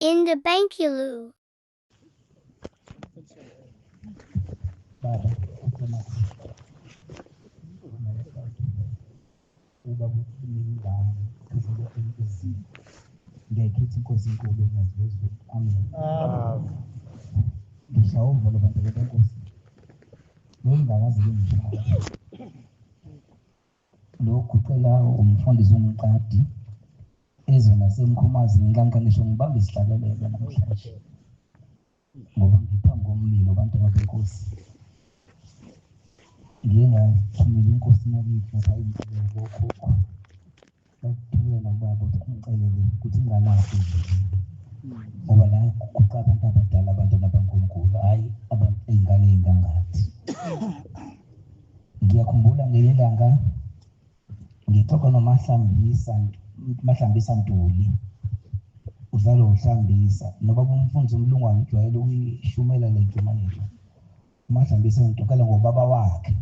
In the Bankulu. Baba, uba kuphilingane kuzele empezini ngiyayikhetha inkosi enkulu engazizwe amen ngishawuva lo bantu benkosi bengakazi bengishaya lo gucela umfundisi umqadi eze nasemkhomazi ngikankanisho ngibambe isihlakelelo namhlanje ngoba ngiphambi komlilo abantu benkosi ngiye ngathumela inkosi yakithi ngaphayimphilo kokhokho bakuthumela kubaba ukuthi angicelele ukuthi ingalafi ngoba la kuqa abantu abadala abantwana bankulunkulu hhayi abantu ey'ngane ey'ngangathi ngiyakhumbula ngelelanga ngixoxa noMahlambisa Ntuli uzalo uhlambisa nobaba umfundisi umlungu angijwayele ukuyishumela le ntshumayelo uMahlambisa ngixoxela ngobaba wakhe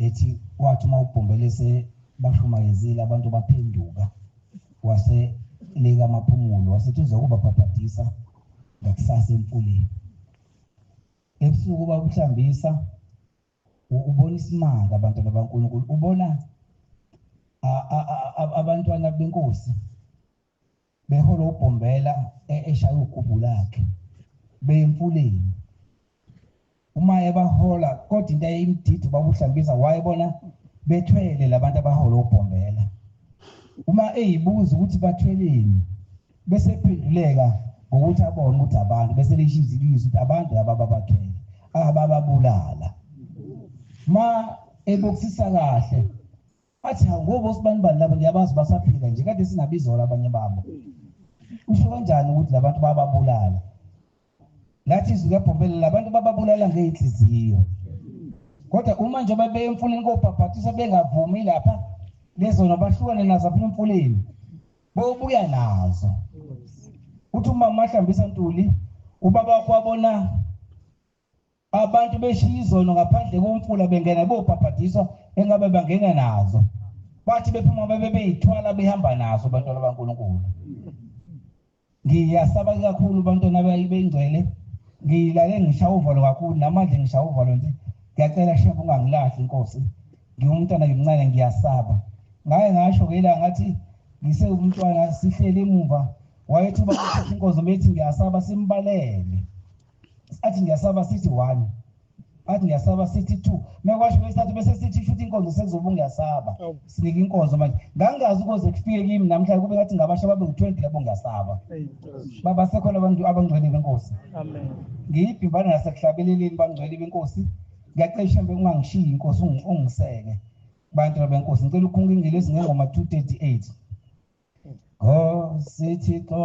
ethi wathi uma ubhombelese bashumayezile abantu baphenduka waseleka amaphumulo wasethi uzokubabhabhadisa ngakusasa emfuleni ebusuku bakuhlambisa ubona isimanga abantwana bankulunkulu ubona abantwana benkosi behola ubhombela eshaya ugubhu lakhe beyemfuleni uma ebahola kodwa into ayimdidi babuhlambisa wayebona bethwele labantu abahola ubhombela uma eyibuza ukuthi bathweleni bese ephenduleka ngokuthi abone ukuthi abantu bese lishiza ilizwi ukuthi abantu laba babathwele abababulala ma ebokisisa kahle athi ngoba usibani laba ngiyabazi basaphila nje kade sinabizola abanye babo usho kanjani ukuthi labantu bababulala lathi izwi lebhombela labantu bababulala ngey'nhliziyo kodwa uma nje bebeye emfuleni kobhabhathisa bengavumi lapha lezo bahlukane nazo apha emfuleni bobuya nazo uthi uma Mahlambisa Ntuli ubaba wakho wabona abantu beshiya izono ngaphandle komfula bengena bobhabhathisa engabe bangena nazo bathi bephuma bebeyithwala behamba nazo abantwana bankulunkulu ngiyasaba kakhulu abantwana bengcwele ngilale ngishaya uvalo kakhulu namanje ngishaya uvalo nje ngiyacela shefu ungangilahli inkosi ngiyumntwana ngimncane ngiyasaba ngaye ngasho ngelanga ngathi ngise umntwana sihlele emuva wayethi uba inkosi methi ngiyasaba simbalele athi ngiyasaba sithi 1 athi ngiyasaba sithi 2 mekwasho besithathu bese sithi futhi inkonzo sekuzoba ngiyasaba sinika inkonzo manje ngangazi ukuze kufike kimi namhlanje kube ngathi ngabasha babe u20 labo ngiyasaba baba sekhona abantu abangcwele benkosi amen ngiyibhimbana nasekuhlabeleleni bangcwele benkosi ngiyacela mhlambe ungangishiyi inkosi ungiseke bantu benkosi ngicela ukhunga ingilezi ngengoma 238 sithi ko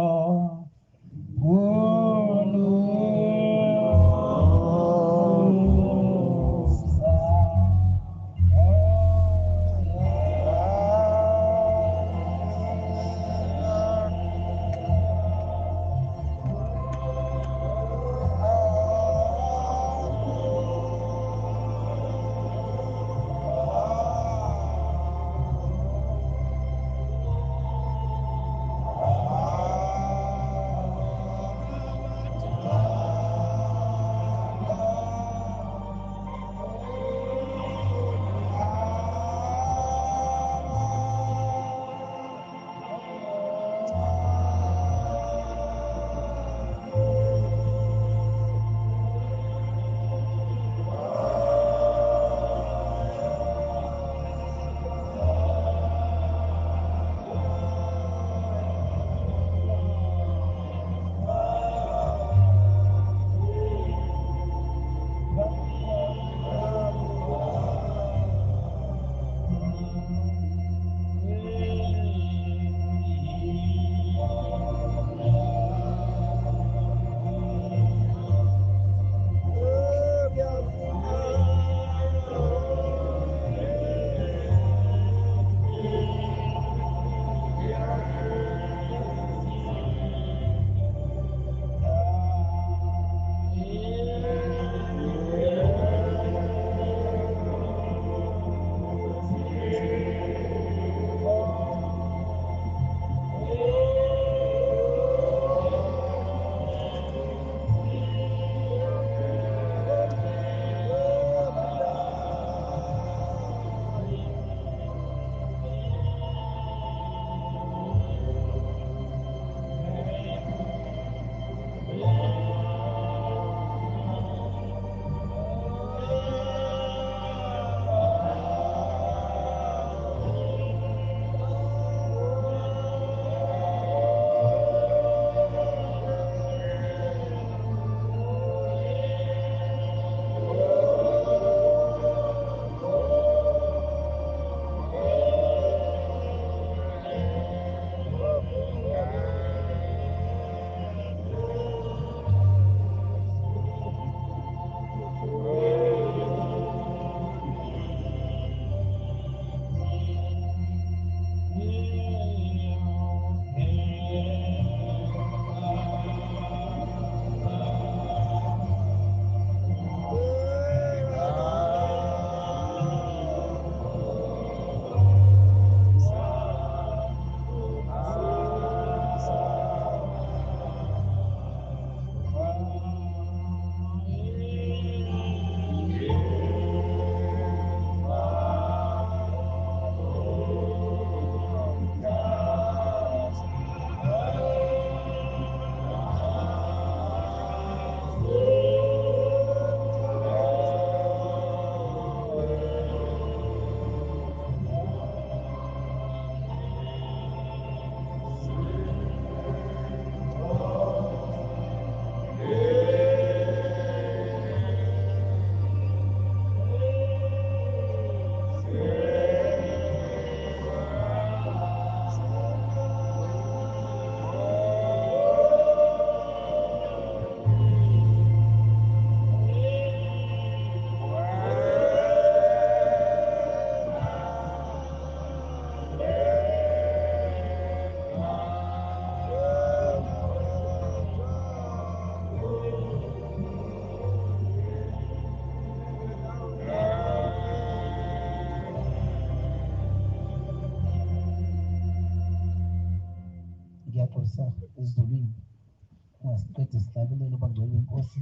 siqede sihlabelele bangcwele inkosi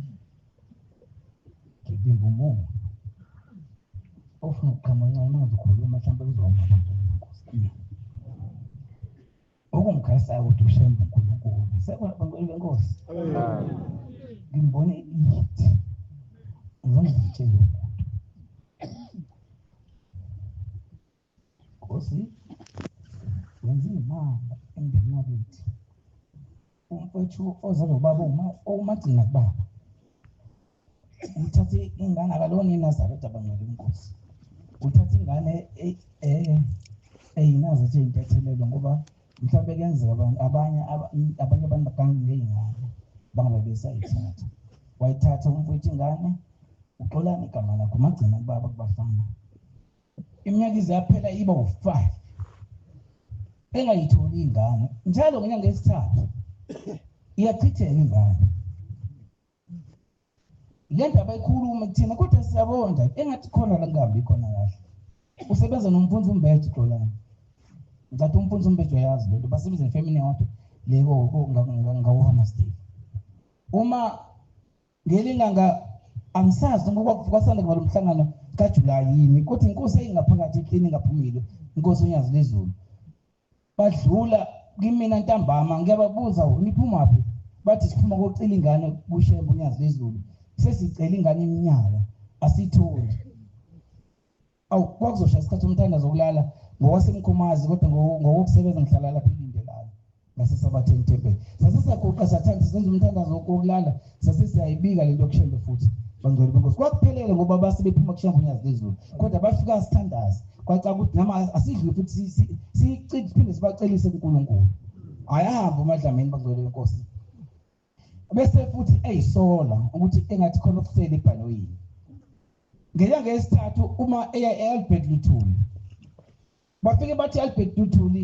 ngibimba umoya ofuna ukuqhamuka manje ukhuluma mhlawumbe uzoma bangcwele inkosi okumkhasa ukuthi ushembe uNkulunkulu sekona bangcwele inkosi ngimbone ithi ngizongitshela Nkosi wenza imali endini yakithi umfowethu ozalo baba umagcina kubaba uthathe ingane akalona iNazaretha abangcwele inkosi uthathe ingane eyinazo intethelelo ngoba mhlawumbe kuyenzeka abanye abantu bagange ngey'ngane bangabe besayithatha wayithatha umfowethu ingane uXolani igama lakho umagcina kubaba kubafana iminyaka ize yaphela iba u5 engayitholi ingane njalo ngenyanga yesithathu iyachitheka ingane lento abayikhuluma kuthina kodwa siyabonda engathi khona la ngambi khona kahle usebenza nomfundisi uMbethu Xolani ngathi umfundisi uMbethu uyazi lento basebenza efamily yakhe leko ngawohama state uma ngelinganga angisazi ngoba kwasanda kuba lomhlangano kaJulayi yini kodwa inkosi ayingaphakathi eklini ngaphumile inkosi uNyazi lezulu badlula kimina ntambama ngiyababuza niphumaphi bathi siphuma kokucela ingane kushembe uNyazi lezulu sesicela ingane iminyaka asitholi awu kwakuzoshaya isikhathi umthandazo zokulala ngokwasemkhomazi kodwa ngokusebenza ngihlala lapha elindelana ngasesabatheni tempele sasesiyaguqa sathanda senze umthandazo wokulala sasesiyayibika lento yokushembe futhi bangcwele benkosi kwakuphelele ngoba base bephuma kushembe uNyazi lezulu kodwa bafika sithandaza kwaca ukuthi nama asidli futhi sichithe phinde sibacelise uNkulunkulu ayahamba uMadlamini bangcwele benkosi bese futhi eyisola ukuthi engathi khona okusele ebhanoyini ngenyanga yesithathu uma eAlbert Luthuli bafike bathi Albert Luthuli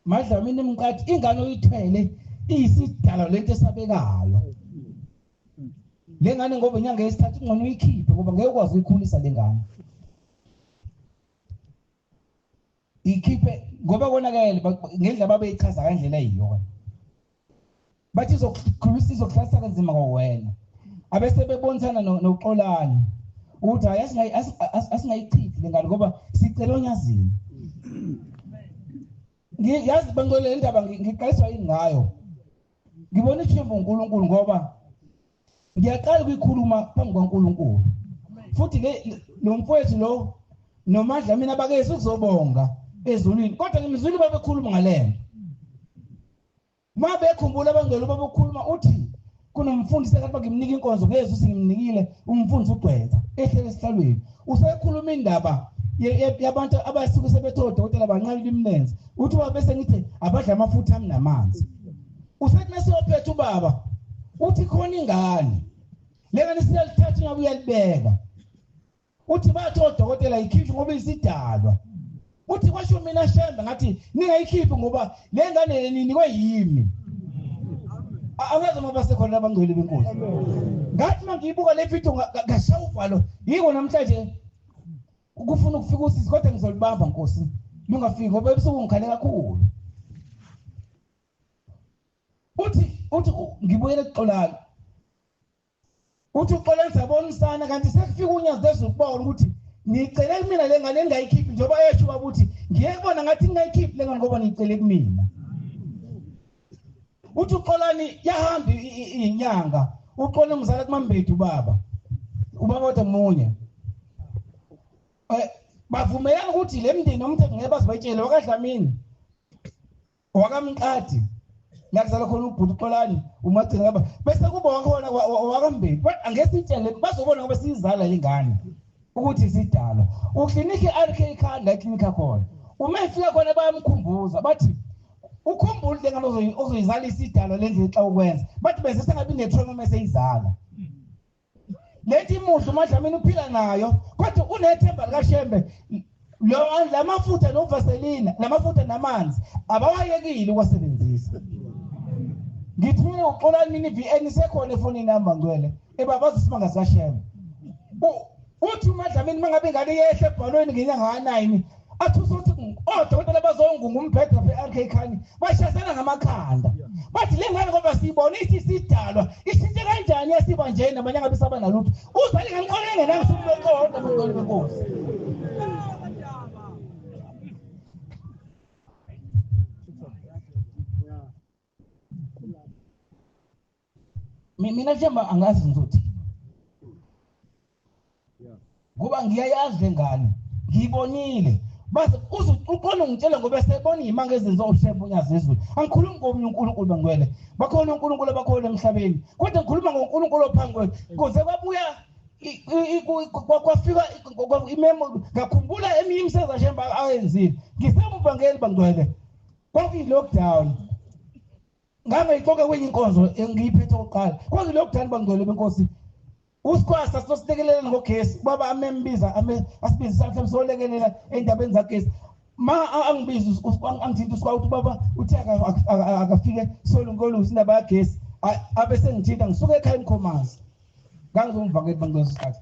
Madlamini emqathi ingane oyithwele iyisidala lento esabekayo lengane ngoba inyanga yesithathu ngcono uyikhiphe ngoba ngeke ukwazi ukukhulisa lengane ikhiphe ngoba konakele ngendlela babeyichaza kandlela eyiyona bathi izokhulisa izokuhlasa kanzima kwawena abese bebonisana noXolani ukuthi asingayichithi lengane ngoba sicela uNyazini ngiyazi bangcwele indaba ngiqaliswa yini ngayo ngibona ithemba uNkulunkulu ngoba ngiyaqala ukuyikhuluma phambi kwaNkulunkulu futhi lo mfowethu lo noMadlamini abakese ukuzobonga ezulwini kodwa ngemizulu babekhuluma ngalento mabekhumbula bangcwele babekhuluma uthi kunomfundisi ekade ngimnika inkonzo ngeyesus ngimnikile umfundisi uGcwetha ehlele esihlalweni usekhuluma indaba yabantu abasuke sebethe odokotela banqala imlenze uthi wabese ngithi abadla amafutha ami namanzi usethi nasiyophetha ubaba uthi khona ingane lengane siyalithatha ngabe uyalibeka uthi bathi odokotela ikhiphe ngoba isidalwa uthi kwasho mina Shembe ngathi ningayikhiphi ngoba lengane ninikwe yimi aweze ngoba sekhona abangcwele benkosi ngathi mangiyibuka le video ngashaya uvalo yiko namhlanje ukufuna ukufika usisi kodwa ngizolibamba Nkosi lungafiki ngoba ebusuku ngikhale kakhulu uthi ngibuyele kuXolani uthi uXolani sabonisana kanti sekufika uNyazi lezulu ukubona ukuthi ngicela kumina lengane engayikhiphi njengoba yesho ukuthi ngiyekubona ngathi ngingayikhiphi lengane ngoba ngicela kumina uthi uXolani yahamba inyanga uXolani umzala kuMambethu ubaba omunye bavumelana ukuthi le mndeni nomthetho ngeke bazibayitshele wakaDlamini wakamqadi la kuzala khona ubhuti uXolani umagcina ngaba bese kuba wakhona wakamBethu but angesitshele bazobona ngoba sizala lengane ukuthi sidala uklinika iRK ikhanda iklinika khona uma efika khona bayamkhumbuza bathi ukhumbule lengane ozoyizala isidala lendlela xa ukwenza bathi bese sengabi netrauma meseyizala lethi imuhla uMadlamini uphila nayo kodwa unethemba likaShembe lamafutha novaselina lamafutha namanzi abawayekile ukwasebenzisa ngithi mina uXolani mini VN sekhona efonini namba ngcwele ebabazi isimanga sikaShembe uthi uMadlamini mangabe ingane yehle ebhalweni ngenyanga ka9 athi uzothi odokotela bazongunga umbhede we-archaikhani bashasana ngamakhanda bathi le ngane ngoba siyibona ithi sidalwa ishintshe kanjani yasiba nje namanye angabe saba nalutho uzali ngamqola engenanga sibekodwa bengcwele benkosi. Mina njemba angazi ngizothi ngoba ngiyayazi le ngane ngiyibonile base uqona ngitshela ngoba sebona imanga ezenza ushebo unyazi ezulu angikhulumi ngomunye uNkulunkulu bangcwele bakhona uNkulunkulu abakhona emhlabeni kodwa ngikhuluma ngoNkulunkulu ophangcwele kuze kwabuya kwafika imemo ngakhumbula eminye imisebenzi ashemba ayenzile ngisemuvangeli bangcwele kwakuyi lockdown ngangayixoka kwenye inkonzo engiyiphethe oqala kwakuyi lockdown bangcwele benkosi usikwasa sosilekelela ngogesi baba amembiza asibiza mhlawumbe solekelela endabeni zagesi ma angibiza angithinta usikwawuthi baba uthi akafike solungolusi indaba yagesi abese ngithinta ngisuke ekhaya eMkhomazi ngangizomvakela bangcwele isikhathi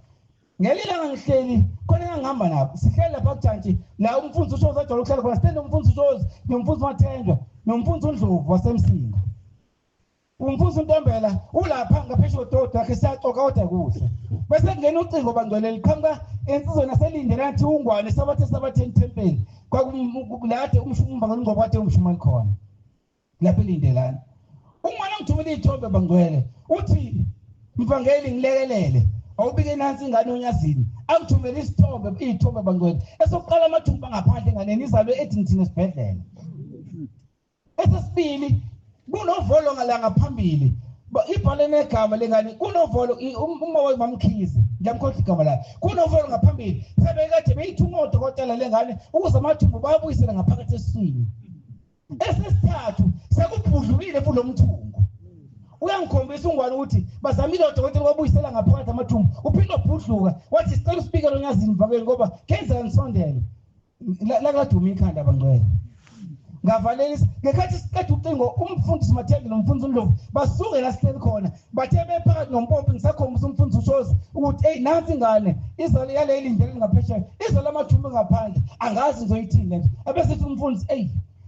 ngelilanga ngihleli khona engihamba nabo sihleli lapha kujantshi la umfundisi uShozi ajwayele ukuhlala khona sitende umfundisi uShozi nomfundisi Mathenjwa nomfundisi uNdlovu wasemsinga umfundisi uNtombela ulapha ngaphesheya kodwa akhe siyaxoxa kodwa kuhle bese kungena ucingo bangcwele liqhamuka ensizweni naselindele nathi ungwane sabathe entempeli kwakulade umshumba ngoba kade umshuma likhona lapha elindelana ungwana ngithumela izithombe bangcwele uthi mvangeli ngilekelele awubike nansi ingane onyazini angithumela izithombe bangcwele esokuqala amathumba ngaphandle nganeni izalwe ethi ngithina esibhedlela esesibili kunovolo ngalanga phambili ibhale negama lengane kunovolo uma wayimamkhizi ngiyamkhohlwa igama lakhe kunovolo ngaphambili sebekade beyithuma odokotela lengane ukuze amathumbu bayabuyisela ngaphakathi esiswini esesithathu sekubhudlulile fulo mthungo uyangikhombisa ungwane ukuthi bazamile odokotela babuyisela ngaphakathi amathumbu uphinde ubhudluka wathi sicela usipike lonyazini mvakeli ngoba kenza ngisondele lakaduma ikhanda bangcwele ngavalelisa ngekhathi siqeda ucingo umfundisi Mathenjwa nomfundisi uNdlovu basuke la sihleli khona bathe bephakathi nompompi ngisakhombisa umfundisi uShozi ukuthi hey nansi ingane izolo yale ilindele ngaphesheya izolo amathumbu ngaphandle angazi ngizoyithini lento abesithi umfundisi hey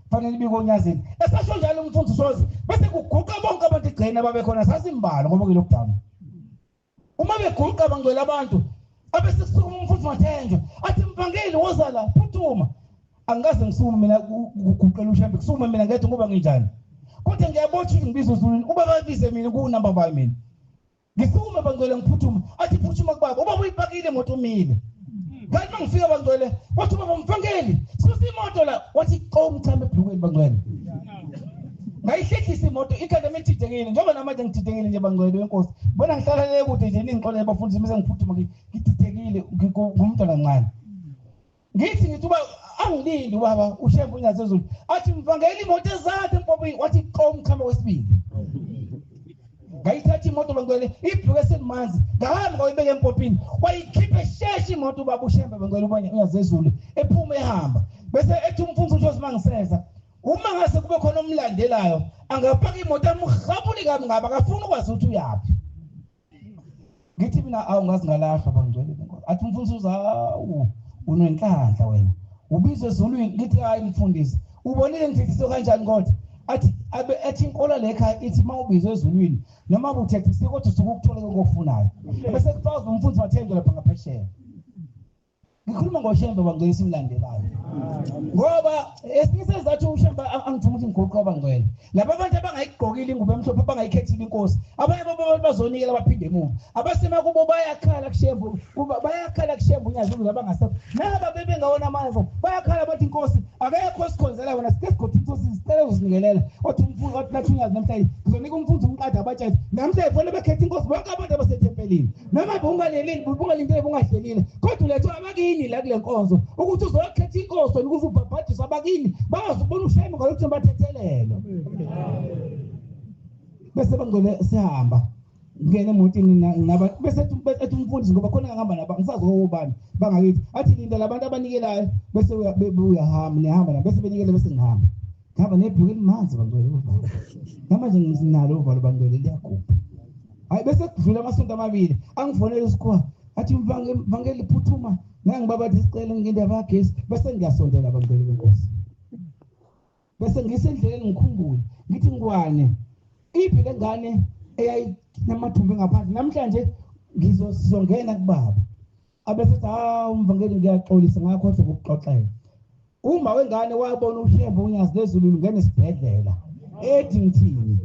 fanele ibike onyazini esasho njalo umfundisi uShozi bese kuguqa bonke abantu igcina babekhona sasimbala ngoba kulockdown uma beguqa bangcwele abantu abesisukuma umfundisi Mathenjwa athi mvangeli woza la phuthuma angaze ngisume mina ukuguqela ushembe kusume mina ngedwa ngoba nginjani kodwa ngiyabotha ngibiza uZulu uba babize mina ku number 5 mina ngisume bangcwele ngiphuthuma athi phuthuma kubaba uba uyipakile imoto umile ngathi mangifika bangcwele wathi baba mvangeli susa imoto la wathi qomthame ebhlukweni bangcwele ngayihlehlisa imoto ikhanda methidekile njengoba namanje ngithidekile nje bangcwele wenkosi bona ngihlala le kude nje ningixolele bafundisi bese ngiphuthuma ngithidekile ngumntwana kancane ngithi uba angilindi baba ushembe unyazi ezulu athi mvangeli imoto ezathe empopini wathi qomkhama wesibili ngayithatha imoto bangcwele ibhluke selimanzi ngahamba ngayibeka empopini wayikhipha sheshe imoto baba ushembe bangcwele unyazi ezulu ephuma ehamba bese ethi umfundisi uShozi mangiseza uma ngase kube khona umlandelayo angapaka imoto amghabuli kabi ngaba akafuna ukwazi ukuthi uyapi ngithi mina awungazi ngalahla bangcwele athi umfundisi uzawu unenhlanhla wena ubizwe ezulwini ngithi hayi mfundisi ubonile ngithethise kanjani kodwa athi inkolo lekhaya ithi mawubizwe ezulwini noma uthethise kodwa usukukuthola okufunayo bese kufaza umfundisi Mathenjwa lapha ngaphesheya ngikhuluma ngoshembe bangcwele simlandelayo ngoba esisezathu ushembe angithuma ukuthi ngigqoqa bangcwele laba abantu abangayigqokile ingubo emhlophe abangayikhethile inkosi abanye babo bazonikela baphinde emuva abasema kubo bayakhala kushembe unyazi ukuthi abangasekho naba bebengawona amandla bayakhala bathi inkosi akekho sikhonzela wena sike sigotha inkosi sicela uzinikelela othi umfundisi wathi nathi unyazi namhlanje uzonika umfundisi umqada abatshayi namhlanje fanele bekhethe inkosi bonke abantu abasethempelini noma bungalindele bungahlelile kodwa ulethe abakini la kule nkonzo ukuthi uzokhetha inkosi ukuze ubhabhadise abakini bazobona ushembe ngalokuthi bathethelelo bese bangcwele sihamba ngene emotini ngaba bese ethi umfundisi ngoba khona ngihamba naba ngisazokubani bangakithi athi lindela abantu abanikelayo bese uyahamba nihamba na bese benikele bese ngihamba nebhuku elimanzi bangcwele namanje nginalo uvalo bangcwele liyakhupha hayi bese kudlula amasonto amabili angifonela usikwa athi mvangeli phuthuma nangibaba disicela ngendaba yagesi bese ngiyasondela abangcwele benkosi bese ngisendleleni ngikhumbule ngithi ngwane iphi le ngane eyayinamathumbu ngaphansi namhlanje ngizongena kubaba abese umvangeli ngiyaxolisa ngakho ukuxoxela uma wengane wabona ushembo unyazi lezulu ngene esibhedlela ethi ngithini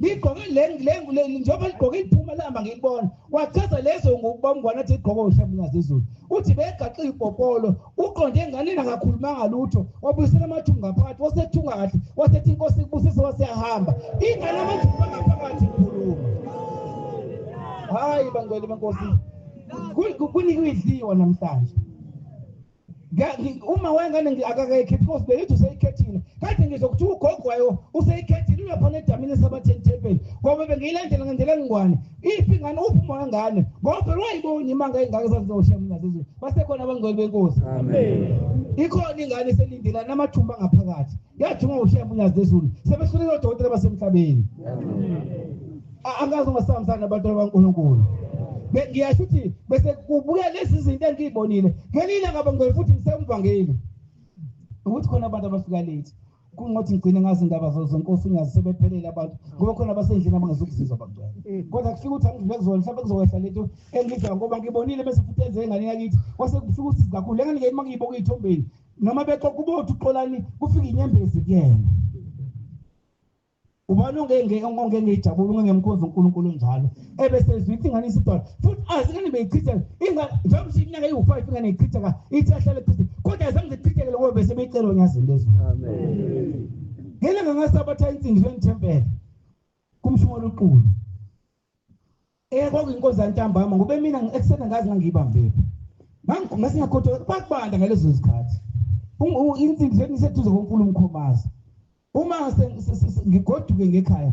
ligqoke le njengoba ligqoke iphuma lamba ngilibona wachaza lezo ngokubamngwana athi igqoke ushembo unyazi lezulu uthi begaxa ipopolo uqonde enganeni akakhulumanga lutho wabuyisela amathumbu ngaphakathi wasethunga kahle wasethi inkosi ikubusise waseyahamba ingane amathumbu ngaphakathi ikhuluma hayi bangcwele benkosi kunikwe idliwa namhlanje uma wengane akakayikhethi inkosi beyithi useyikhethile kade ngizokuthiwa ugogwayo useyikhethile uyaphona edamini sabathentempeli ngoba bengiyilandela ngendlela engingwane iphi ingane uphuma wengane ngoba wayibona imanga engake sazizoshemna zizwe basekhona abangcwele benkosi amen ikhona ingane eselindela namathumba ngaphakathi yajunga ushemba unyazi lezulu sebehlulile odokotela basemhlabeni angazi ungasambisana nabantu baNkulunkulu ngiyasho ukuthi bese kubuya lezi zinto engiyibonile ngelile ngabangcwele futhi ngisemvangeli ukuthi khona abantu abafika late kungothi ngigcine ngazi indaba zonkosi unyazi sebephelele abantu ngoba khona abasendlini abangezukuzizwa abangcwele kodwa kufika ukuthi angiveke kuzona mhlawumbe kuzokwehla letho engidla ngoba ngibonile bese futhi enze engane yakithi kwase kufika ukuthi kakhulu lengane ngeke mangiyiboka ithombeni noma bexoxa ubothi uxolani kufika inyembezi kuyena ubani ongengejabula ungemkhonza uNkulunkulu njalo ebese izwithi ingane isibhala futhi azingane beyichitha ingane njengoba iminyaka eyi5 ingane ichitha ithi ahlale ePhristi kodwa azange zichitheke ngoba bese beyicela onyazini lezo amen ngelanga ngasabatha insindi lentempele kumshumo loqulu kwakuyinkosi yantambama ngoba mina eksena ngazi ngangiyibambephi ngasingakhothwa bakubanda ngalezo zikhathi insindi lethi iseduze konkulu umkhomazi uma ngigoduke ngekhaya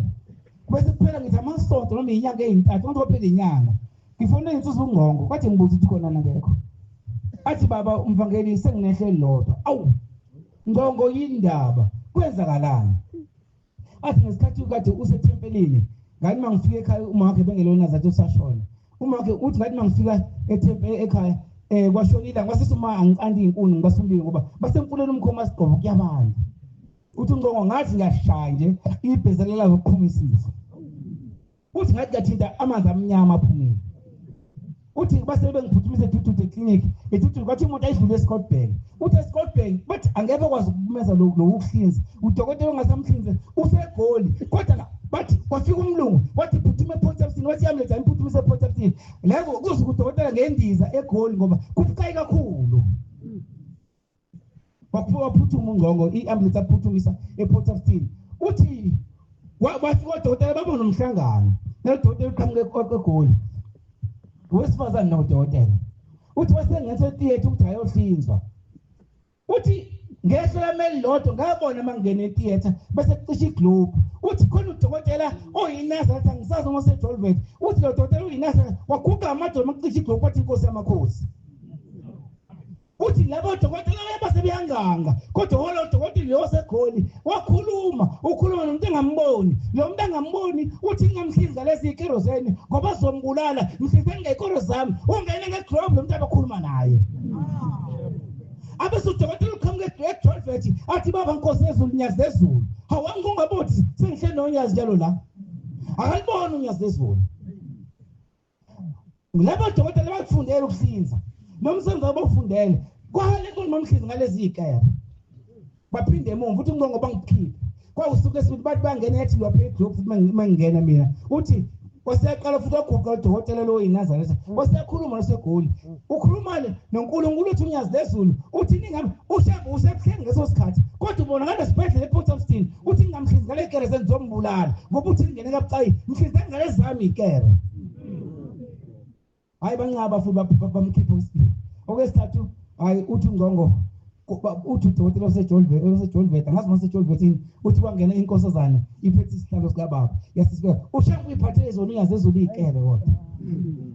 bese kuphela ngithi amasonto noma inyanga ezintathu ngoba phela inyanga ngifone insizwa uNgqongo kwathi ngibuza ukuthi khona nangekho athi baba umvangeli senginehle lodwa awu Ngqongo yindaba kwenzakalani athi ngesikhathi ukade usethempelini ngani mangifika ekhaya uma wakhe bengelona zathi usashona uma wakhe uthi ngathi mangifika ekhaya kwashonila ngwasise uma angiqandi inkuni ngibasumbile ngoba basemfuleni umkhoma sigqobo kuyabanda uthi Ngqongo ngathi ngiyashaya nje ibhezelela ukukhumisisa uthi ngathi kathinta amanzi amnyama aphumile uthi base bengiphuthumise eTuthu clinic eTuthu kwathi umuntu ayidlule eScottburg uthi eScottburg but angeke kwazi ukumeza lo ukuhlinza udokotela ongasamhlinze usegoli kodwa bathi kwafika umlungu wathi phuthume ePort Abstin wathi yamletha imphuthumise ePort Abstin lezo kuze udokotela ngendiza egoli ngoba kubukayi kakhulu waphuthuma uNgqongo iambulance aphuthumisa ePort Abstin uthi wafika udokotela babona umhlangano nedokotela uqhamuke egoli wesifazane nodokotela uthi wasengenze theater ukuthi ayohlinzwa uthi ngehla melodwa ngabona mangene theater bese kucisha iglobe uthi khona udokotela oyinasa athi angisazi uma seJolvet uthi lo dokotela uyinasa waguga amadolo kucisha iglobe wathi inkosi yamakhosi uthi labo dokotela bayabasebeyanganga kodwa lo dokotela lo segoli ukhuluma nomuntu engamboni lo muntu angamboni uthi ngingamhlinza lezi ikerosene ngoba zombulala mhlinze ngekoro zami ungene ngegrove lo muntu abakhuluma naye abese udokotela uqhamuke eJolvet athi baba nkosi yezulu nyazi lezulu hawangungabothi sengihle nonyazi njalo la akalibona unyazi lezulu labo dokotela bakufundela ukuhlinza nomsebenzi abafundele kwale kunomhlinzi ngalezi ikere baphinde emuva uthi Ngqongo bangikhiphe kwawusuku lesibili bathi bangena ethi lwaphe egroup futhi mangingena mina uthi wasiyaqala futhi waguqa udokotela lo yiNazaretha wasiyakhuluma nosegoli ukhuluma noNkulunkulu uthi unyazi lezulu uthi ningami ushembu usebuhlenge ngeso sikhathi kodwa ubona ngale sibhedlela ePort Abstin uthi ngingamhlinzi ngale ikere sengizombulala ngoba uthi ngene kabucayi mhlinze ngale zami ikere hayi bancaba futhi bamkhipha usiphi okwesithathu hayi uthi Ngqongo uthi udokotela oseJolvet angazi maseJolvet uthi kwangena inkosazana iphethe isihlalo sika baba yasifika ushembu iphathe ezona unyazi ezulu ikere kodwa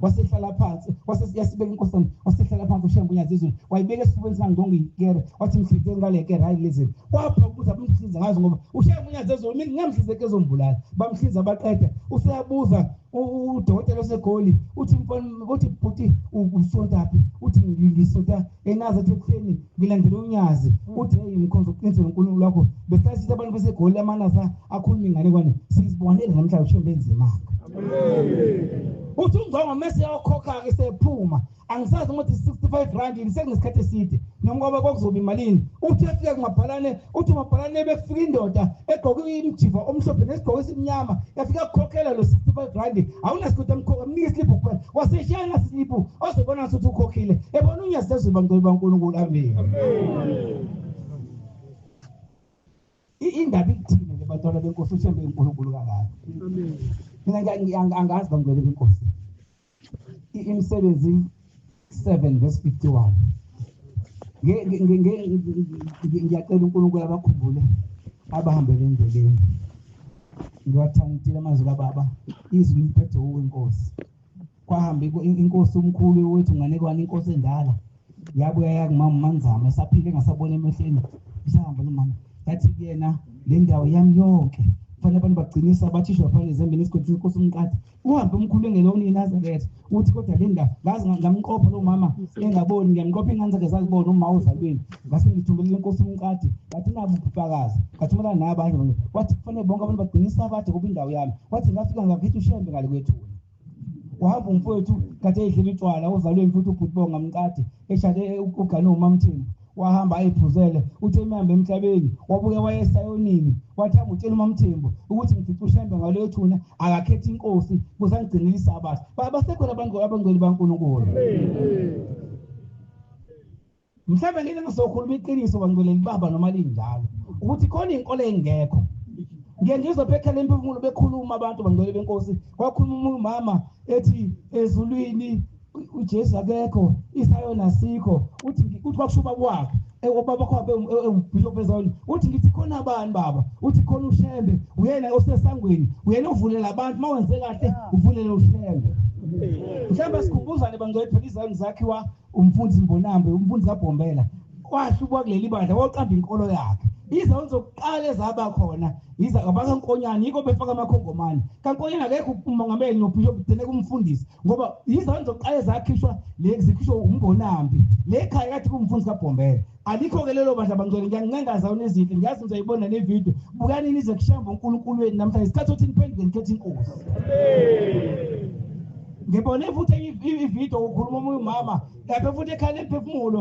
wasehlala phansi yasibeka inkosazana wasehlala phansi ushembu unyazi ezulu wayibeka esifubeni sangqongo ikere wathi mhlinze ngale ikere hayi lezi wapha ukuza bamhlinze ngazo ngoba ushembu unyazi ezulu mina ngingamhlinze kezombulala bamhlinza baqeda useyabuza udokotela oseGoli uthi uthi bhuti usondaphi uthi ngisonta eNazaretha ekuseni ngilandela unyazi uthi hey mkhonzo uqinisele uNkulunkulu wakho besasithi abantu beseGoli amanasa akhuluma inganekwane sizibonele namhla ushembe enzima uthi ungcongo mase yakhokha-ke sephuma angisazi ukuthi 65 rand ngisengesikhathi eside noma ngoba kwakuzoba imalini uthi efika kumabhalane uthi umabhalane bekufika indoda egqoke imjiva omhlophe nesigqoko esimnyama yafika kukhokhela lo 65 rand awunasikhuthi amnike isliphu kuphela waseshaya nasiliphu ozobona ukuthi ukhokhile ebona unyazi lezoba ngcwele baNkulunkulu amen indaba ikuthini ke bantwana benkosi uthembe uNkulunkulu kangaka mina angazi bangcwele benkosi Imisebenzi 7 verse 51 ngiyacela uNkulunkulu abakhumbule abahambele endleleni ngiwathandile amazwi kaBaba izwi liphethe uNkosi kwahambe inkosi umkhulu wethu nganekwane inkosi endala yabuya yakumama uManzama esaphile ngasabona emehlweni isahamba nomama yathi kuyena le ndawo yami yonke kufanele abantu bagcinisa abathishwa phansi ezembeni isigodi inkosi umqadi uhambe umkhulu engeloni iNazaretha uthi kodwa le ndawo ngazi ngamqopha lo mama engaboni ngiyamqopha ingane zakhe uma uzalweni ngase ngithumbele inkosi umqadi ngathi nabo ubufakazi ngathumela nabanye wathi kufanele bonke abantu bagcinisa abade kuba indawo yami wathi ngafika ngakhithi ushembe ngale kwethuna uhamba umfowethu kade edlela itshwala uzalweni futhi ubhutibonga ngamqadi eshade ugane uMamthembu wahamba ayiphuzele uthe ehambe emhlabeni wabuke wayesayonini wathi utshela uMamthembu ukuthi ngifica ushembe ngalo ethuna akakhetha inkosi kusangigcinile isabatha basekhona abantu abangcwele baNkulunkulu mhlawumbe ngeke ngizokhuluma iqiniso bangcwele libaba noma linjalo ukuthi khona inkolo engekho ngiyengizwa phekhala emphefumulo bekhuluma abantu bangcwele benkosi kwakhuluma umama ethi ezulwini uJesu akekho isayona asikho uthi kwakushuba kwakhe obaba kwakhe uBishop ezoni uthi ngithi khona abani baba uthi khona ushembe uyena osesangweni uyena uvulela abantu mawenze kahle uvulele ushembe mhlawumbe sikhumbuzane bangcwele phela izami zakhiwa umfundisi Mbonambe umfundisi kaBhombela wahlubwa kuleli bandla waqamba inkolo yakhe izonzo zokuqala ezaba khona yiza abakaNkonyane yiko befaka amakhongomane kaNkonyane akekho umongameli noBishop Deneke umfundisi ngoba izonzo zokuqala ezakhishwa zikhishwa uMbonambi lekhaya kathi kumfundisi kaBhombela alikho ke lelo bandla bangcwele ngiyancengaza unezinto ngiyazi nizoyibona le video bukani nize kushamba uNkulunkulu wenu namhla isikhathi sokuthi niphendule nikhethe inkosi ngibone futhi ivideo ukhuluma omunye umama lapho futhi ekhala emphefumulo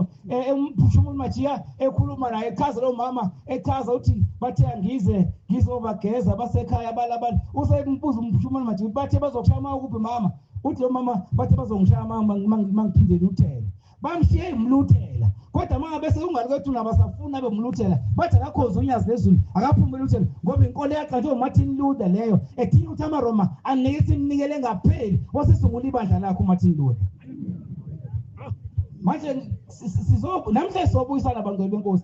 umphushumo uMajiya ekhuluma naye echaza lo mama echaza uthi bathe angize ngizobageza basekhaya balabani usayimbuza umphushumo uMajiya bathe bazokushaya ukuphi mama uthi lo mama bathe bazongishaya mama mangiphindele uthele bamshiye imluthela kodwa mangabe sekungani kwethu nabasafuna bemluthela bathi akakhoza unyazi lezulu akaphumele uthele ngoba inkolo yaqanjwe uMartin Luther leyo ethi ukuthi amaRoma anike simnikele ngapheli wasisungula ibandla lakhe uMartin Luther manje namhla sobuyisana bangcwele benkosi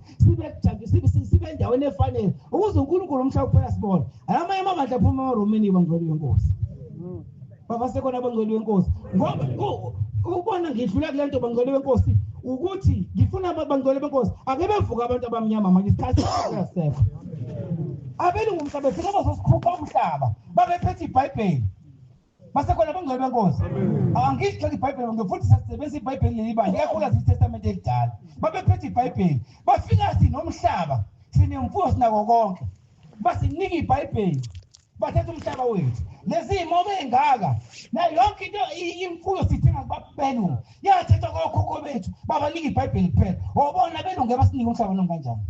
sibe endaweni efanele ukuze uNkulunkulu umhlaba kuphela sibona amanye amabandla aphuma eRomeni bangcwele benkosi babasekhona abangcwele benkosi ngoba ukubona ngidlula kule nto bangcwele benkosi ukuthi ngifuna abangcwele benkosi ake bevuka abantu abamnyama manje isikhathi siyasekho abelungu umhlaba fika bazosikhupha umhlaba babephethe iBhayibheli basekhona abangcwele benkosi angiyixoxa iBhayibheli ngefuthi sasebenzisa iBhayibheli leli bandla iyakhula iTestament elidala babephethe iBhayibheli bafika sinomhlaba sinemfuyo sinako konke basinika iBhayibheli bathatha umhlaba wethu lezimo bengaka na yonke into imfuyo sithenga kubabelungu yathathwa kokhokho bethu babanika iBhayibheli kuphela ubona belungu abasinika umhlaba noma kanjani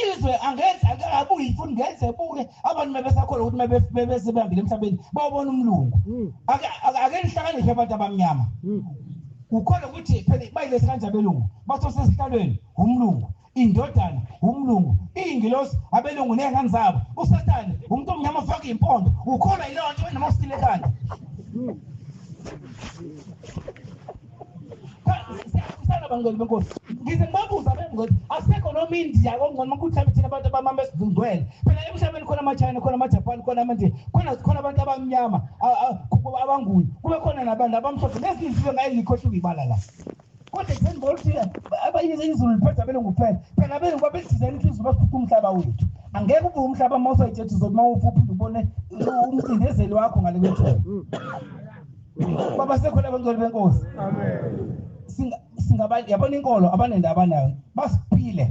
izwe angeze akabuyi ifuni ngeze buke abantu mebesakhola ukuthi mebesebambile emhlabeni bawubona umlungu ake nihlakaniphe abantu abamnyama ukholwa ukuthi phela bayilesi kanjani belungu bathose esihlalweni umlungu indodana umlungu ingilosi abelungu nezingane zabo uSathane umuntu omnyama ufaka impondo ukholwa yileyo nto enamasile kanje sana bangcwele benkosi ngize ngibabuza bengcwele asekho noma India kongcono ukuthi thina abantu abamama esizingcwele phela emhlabeni khona amaChina khona amaJapan khona amaNdiya khona abantu abamnyama abanguye kube khona nabantu abamhlophe lezinto ngayikhohluka ibala la kodwa senibona ukuthi abayize izulu liphethe abelungu kuphela phela abelungu babesizeni izulu basikhupha umhlaba wethu angeke ube umhlaba mawusoyithethe uzoma ufuphi ubone umcindezeli wakho ngale kwethu baba sekhona abangcwele benkosi singabantu yabona inkolo abanendaba nayo basiphile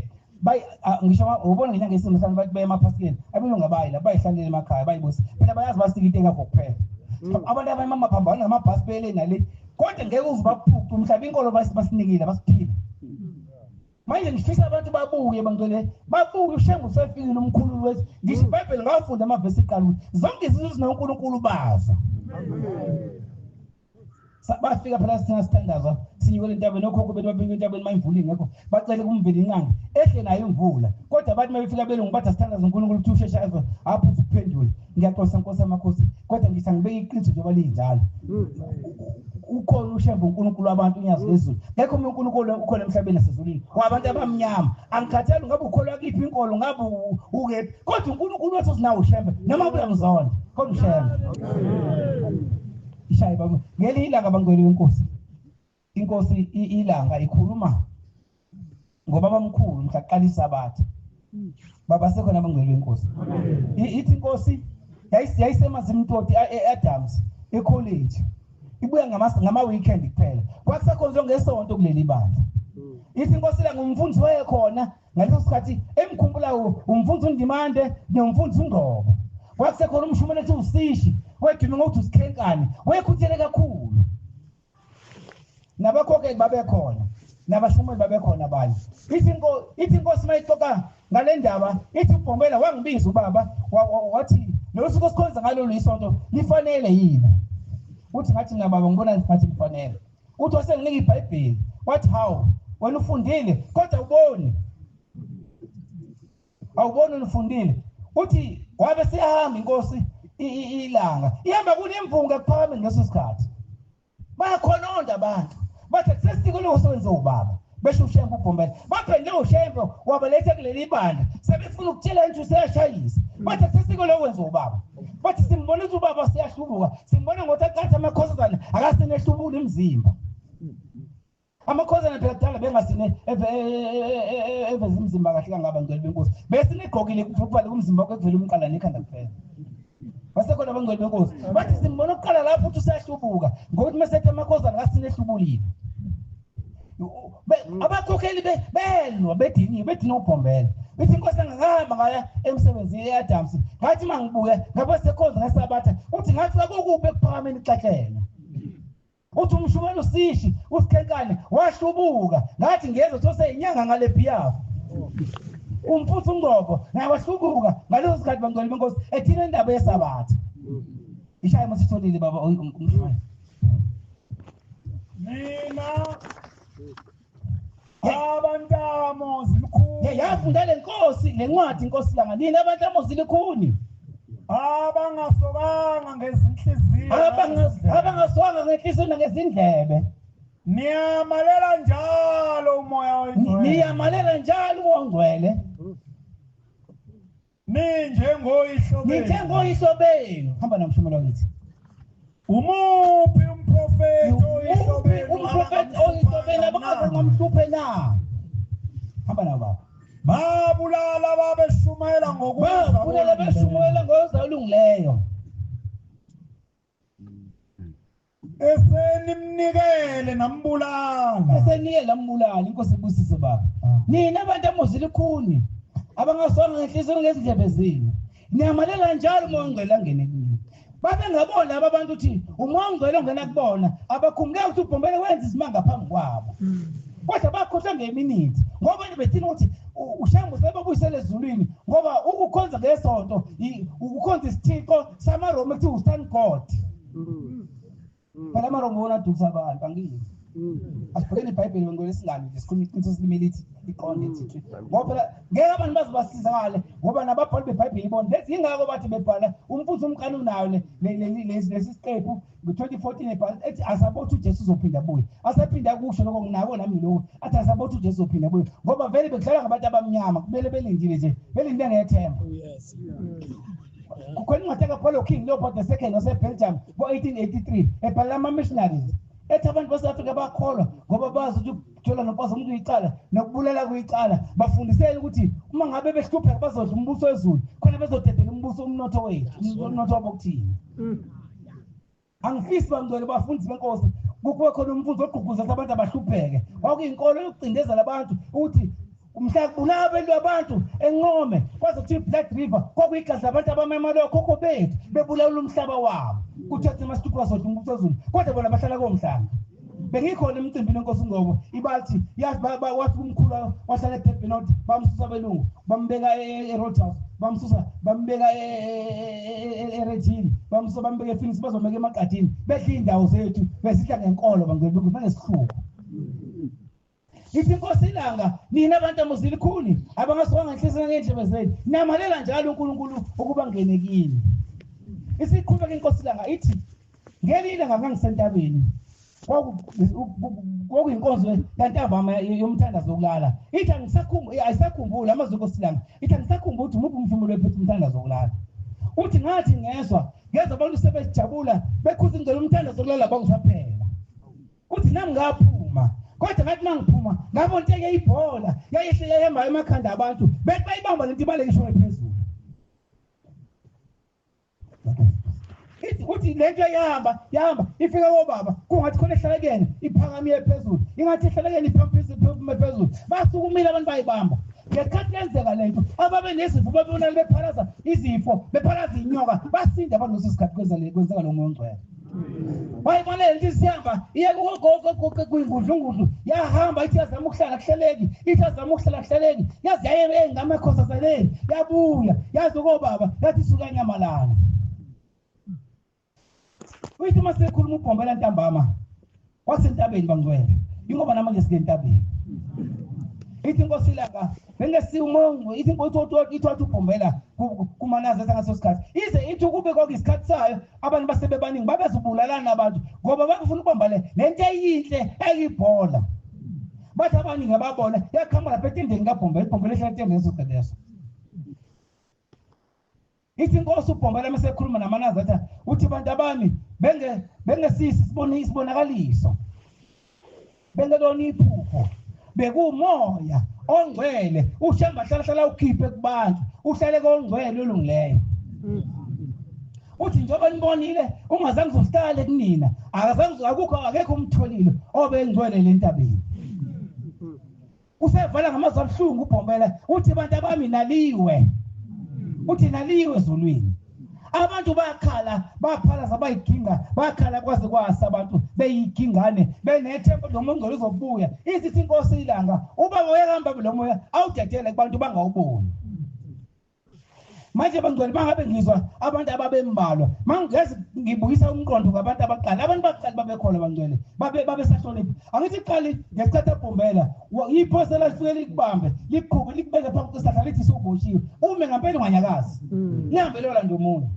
ngisho ubona ngenyanga yesimo sami bathi baye emaphasikeni abelungu abayi la bayihlalele emakhaya bayibusa phela bayazi basikite ngakho kuphela abantu abayimama phambana ngamabhasi bele nale kodwa ngeke uze baphuphe umhlaba inkolo basinikile basiphile manje ngifisa abantu babuye bangcwele babuye uShembe usefikile umkhulu wethu ngisho iBhayibheli ngafunda amavesi eqala zonke izinto zinoNkulunkulu bazo bafika phela sinasithandaza sinyukela entabeni okhokho bethu baphinda entabeni mayimvula ingekho bacele kumveli inqanga ehle nayo imvula kodwa bathi mayifika belungu bathi asithandaza uNkulunkulu ukuthi usheshayo apho uphendule ngiyaxosa Nkosi amakhosi kodwa ngithi angibeke iqiniso njengoba linjalo ukhona uShembe uNkulunkulu wabantu unyazi lezulu ngekho uNkulunkulu ukhona emhlabeni nasezulwini wabantu abamnyama angikhathali ngabe ukholwa kiphi inkolo ngabe ukephi kodwa uNkulunkulu wethu sinawo uShembe noma uyamzona kodwa uShembe ishaye baba ngeli ilanga bangcwele wenkosi inkosi ilanga ikhuluma ngoba bamkhulu mhlaqala isabatha baba sekhona abangcwele wenkosi ithi inkosi yayisemazimtoti eAdams ecollege ibuya ngama weekend kuphela kwakusekhonzwe ngesonto kuleli bandla ithi inkosi la ngumfundisi wayekhona ngaleso sikhathi emkhumbula umfundisi uNdimande nomfundisi uNgqobo kwakusekhona umshumela ethi usishi wedume ngokuthi usikhenkane wekhuthele kakhulu nabakhokeli babekhona nabashumeli babekhona abanye ithi inkosi mayixoxa ngale ndaba ithi uBhombela wangibiza ubaba wathi lo suku sikhonza ngalo isonto lifanele yini uthi ngathi mina baba ngibona ngathi lifanele uthi wasenginika iBhayibheli wathi hawu wena ufundile kodwa awuboni ufundile uthi wabe siyahamba inkosi ilanga ihamba kunemvunga kuphakame ngeso sikhathi bayakhononda abantu bathi sesiko lokusebenza ubaba besho uShembe uBhombela baphendle uShembe wabalethe kuleli banda sebefuna ukutshela into seyashayisa bathi sesiko lokwenza ubaba bathi simbona ukuthi ubaba siyahlubuka simbona ngokuthi aqatha amakhosazana akasenehlubula imizimba amakhosazana phela kudala bengasine eveza imizimba kahle kangaba ngcwele benkosi besinegqokile kuphupha umzimba kwevela umqala nekhanda kuphela basekhona abangcwele benkosi bathi simbona ukuqala lapho ukuthi usiyahlubuka ngokuthi mesethe amakhosazana akasenehlubulile abakhokheli belwa bediniwe bedina uBhombela ithi inkosi angahamba ngaya emsebenzini eAdams ngathi mangibuya ngabe sekhonza ngesabatha uthi ngathi akukuphi ekuphakameni ixahlelo uthi umshumela usishi usikhenkane wahlubuka ngathi ngeze those inyanga ngale bhiyafu umfuthu uNgqobo ngawahlubuka ngaleso sikhathi bangcwele benkosi ethina indaba yesabatha ishaye masitholile baba umshumela mina abantamo zilikhuni yafunda lenkosi lencwadi inkosi langa nini abantamo zilikhuni abangasokanga ngezinhliziyo abangaswanga ngenhliziyo nangezindlebe niyamalela njalo umoya oyingcwele niyamalela njalo uMoya ninjengoyihlo benu hamba namshumela wakithi umuphi umprofeti oyihlo benu abangomhluphe na hamba na baba babulala babeshumayela ngokuza olungileyo esenimnikele nambulala inkosi ibusise baba nina abantu amozilikhuni abangaswanga ngenhliziyo ngezindlebe zenu niyamalela njalo uMoya oNgcwele angene kini babe ngabona laba bantu uthi uMoya oNgcwele ongena kubona abakhumbuke ukuthi uBhombela wenza isimanga phambi kwabo kodwa bakhohlwa ngeminithi ngoba bethina ukuthi uShembe sebabuyisele ezulwini ngoba ukukhonza ngesonto ukukhonza isithixo samaRoma ethi uSun God phela amaRoma wona adusa abantu angizi asibhekele iBhayibheli ngongcwele singane nje sikhuluma iqiniso silimelithi iqonde ithi ngoba phela ngeke abantu baze basizakale ngoba nababhali beBhayibheli ibona lethi ingako bathi bebhala umfundisi umqala unayo lesi siqephu ngo-2014 ebhala ethi asabothi uJesu uzophinda abuye asaphinda kusho lokho nginako nami lokho athi asabothi uJesu uzophinda abuye ngoba vele bekudlala ngabantu abamnyama kumele belindile nje belinde ngethemba kukhona incwadi kaPaul King Leopold II waseBelgium ngo-1883 ebhala ama-missionaries ethi abantu baseAfrika bakholwa ngoba bazi ukuthi ukuthola nopaza umuntu uyicala nokubulela kuyicala bafundisele ukuthi uma ngabe behlupheka bazodla umbuso wezulu khona bezodedela umbuso umnotho wethu umnotho wabo kuthini. Angifisi bangcwele bafundisi benkosi kube khona umfundi ogqugquza abantu abahlupheke kwakuyinkolo yokucindezela abantu ukuthi umhla kubulala abantu abantu enqome kwaze kuthi Black River kwakuyigazi abantu abamema lokho khokho bethu bebulala umhlaba wabo kuthathe masithupha bazodla umbuso wezulu kodwa bona bahlala komhlaba. Bengikhona emcimbini enkosi Ngobo ibathi yathi wathi umkhulu wahlala eDurban bamsusa belungu bambeka eRoadhouse bamsusa bambeka eRegina bamsusa bambeka ePhoenix bazomeka eMaqadini bedla indawo zethu besidla ngenkolo bangeke bangesihluko. Ithi inkosi ilanga nina abantu amuzilikhuni abangasonga ngenhliziyo ngendlebe zenu namalela njalo uNkulunkulu ukuba ngenekini. Isiqhubeka inkosi ilanga ithi ngelile ngangisentabeni kwakuyinkonzo kantambama yomthandazo wokulala ithi ayisakhumbula amazwi enkosi ilanga ithi angisakhumbula ukuthi umuphi umvumo wephethe umthandazo wokulala uthi ngathi ngezwa abantu sebejabula bekhuza ingcelo umthandazo wokulala bangisaphela uthi nami ngaphuma kodwa ngathi mangiphuma ngabona into eyibhola yayihle yahamba emakhanda abantu bethi bayibamba lento ibalekisho phezulu uthi lento yahamba ifika kobaba kungathi khona ehlalekene iphakamile phezulu ingathi ehlalekene iphakamile phezulu basukumile abantu bayibamba ngesikhathi lenzeka lento ababe nezifo babona bephalaza izifo bephalaza inyoka basinde abantu lesikhathi kwenzeka lo moya ongcwele bayibona lento sihamba iye kuyingudlungudlu yahamba ithi yazama ukuhlala kuhleleki ithi yazama ukuhlala kuhleleki yazi yaye engamakhosa saleni yabuya yazi kobaba yathi suka Nyamalala. Uyithi masekhuluma ubhombela ntambama wasentabeni bangcwele ingoba namanje sike entabeni ithi inkosi ilanga bengesiumongo ithi inkosi ithi ubhombela kumanaza ngaso sikhathi ize ithi kube kwakuyisikhathi sayo abantu basebebaningi babezubulalana abantu ngoba bakufuna ubomba lento eyinhle eyibhola bathi abaningi ababona yakhamba lapha etindeni kabhombela ibhombela ehlatheni leso sikhathi ithi inkosi ubhombela masekhuluma namanaza athi uthi bantu abami bengesisi isibonakaliso bengelona iphupho bekumoya ongcwele ushamba hlala ukhiphe kubantu uhlale kongcwele olungileyo uthi njengoba nibonile ungazange uhlale kunina akekho umtholile obengcwele lentabeni usevala ngamazwi abuhlungu ubhombela uthi bantu abami naliwe uthi naliwe ezulwini abantu bakhala baphalaza bayiginga bakhala kwaze kwasa abantu beyigingane benethemba noma ongcwele uzobuya ithi inkosi ilanga ubaba uyahamba lo moya awudedele kubantu bangawuboni manje bangcwele bangabe ngizwa abantu ababembalwa mangeze ngibuyisa umqondo ngabantu abaqala abantu baqala babekhona bangcwele babesahlonipha angithi qali ngesikhathi ebhombela iphosela lifike likubambe liqhube likubeke phansi kwesihla lithi soboshiwe ume ngempela unganyakazi nihambe lola ndomuntu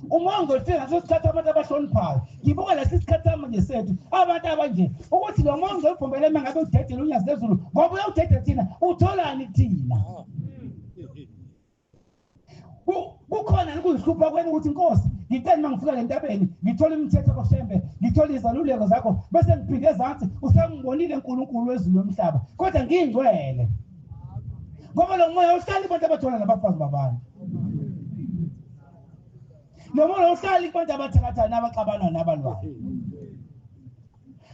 umongo ufika ngesikhathi abantu abahloniphayo ngibuka lesikhathi manje sethu abantu abanje ukuthi lo mongo ebhombele mangabe udedele unyazi lezulu ngoba uyawudedela thina utholani thina kukhona ukuzihlupha kwenu ukuthi inkosi ngicela mangifika lentabeni ngithola imithetho koshembe ngithola izaluleko zakho bese ngiphinde ezansi usengibonile uNkulunkulu wezulu nomhlaba kodwa ngingcwele ngoba lo moya uhlala abantu abathola nabafazi babantu lo moya uhlala abantu abathakatha nabaxabana nabalwayo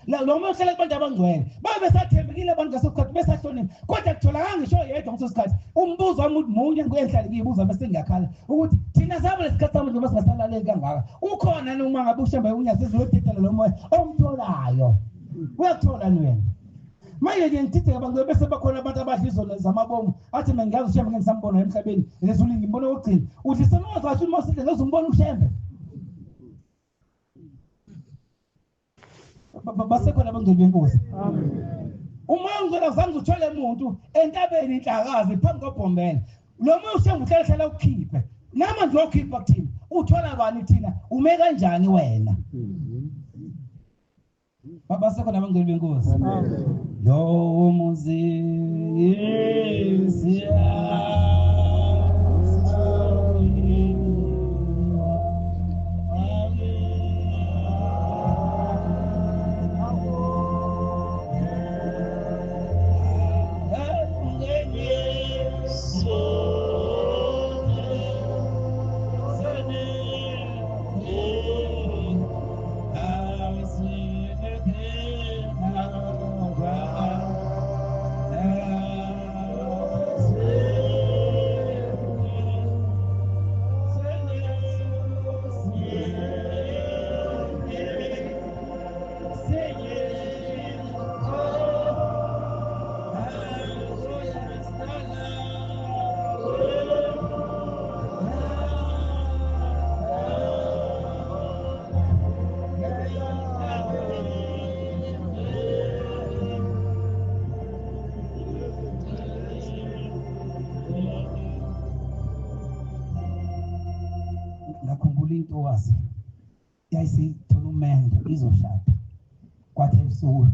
lo moya uhlala abantu abangcwele babesathembekile abantu ngasikhathi besahlonipha kodwa kutholakala ngisho yedwa ngasikhathi umbuzo wami munye ngiyenhlala ngiyibuza bese ngiyakhala ukuthi thina sabe lesikhathi abantu noma singasalaleli kangaka ukhona noma ngabe ushemba unyazi ezolethela lo moya omtholayo uyathola wena manje nje ngithithe abantu bese bakhona abantu abadla izona zamabomu athi mina ngiyazi ushemba ngisambona emhlabeni lezulu ngimbona ogcina udlisa noza wathi uma usidle ngezumbona ushembe basekhona abangcwele benkosi umongo azange uthole umuntu entabeni inhlakazi phambi kobhombela lo moya ushemba uhlala ukhiphe namanje ukhipha kuthina uthola bani thina ume kanjani wena basekhona abangcwele benkosi lo muzi intokazi yayisithola umendo izoshada kwathi ebusuku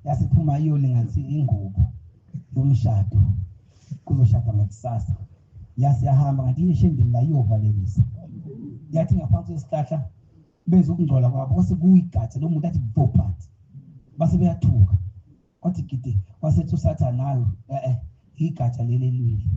yasiphuma iyolinganisa ingubo yomshado kuzoshada ngakusasa yasiyahamba ngathi ishembeni la iyovalelisa yathi ngaphansi kwesihlahla benza ukungcola kwabo kwase kuyigatha lo muntu athi bophathi base beyathuka kwathi gidi wasethi usathanayo igatha lelelwile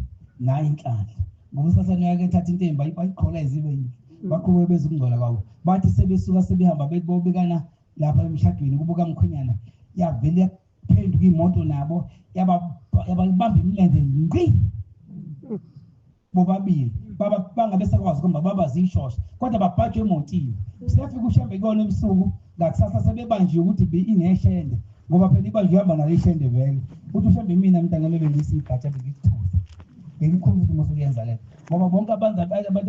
nayo inhlahla ngoba usathanayo yake thatha intembi bayiqhola izibe yini baqhube beza ukungcola kwabo bathi sebesuka sebehamba bebobekana lapha emshadweni kubuka mkhwenyana yavele yaphenduka imoto nabo yababamba imlende ngqi bobabili bangabe sakwazi kumba baba zishosha kodwa babhajwe emotini siyafika ushambe kona ebusuku ngakusasa sebebanjiwe ukuthi ingeshende ngoba phela ibanjwe ihamba nalo ishende vele uthi ushambe mina mntana bebengisi igatsha bengithuza bengikhulu ukuthi musukuyenza le ngoba bonke abantu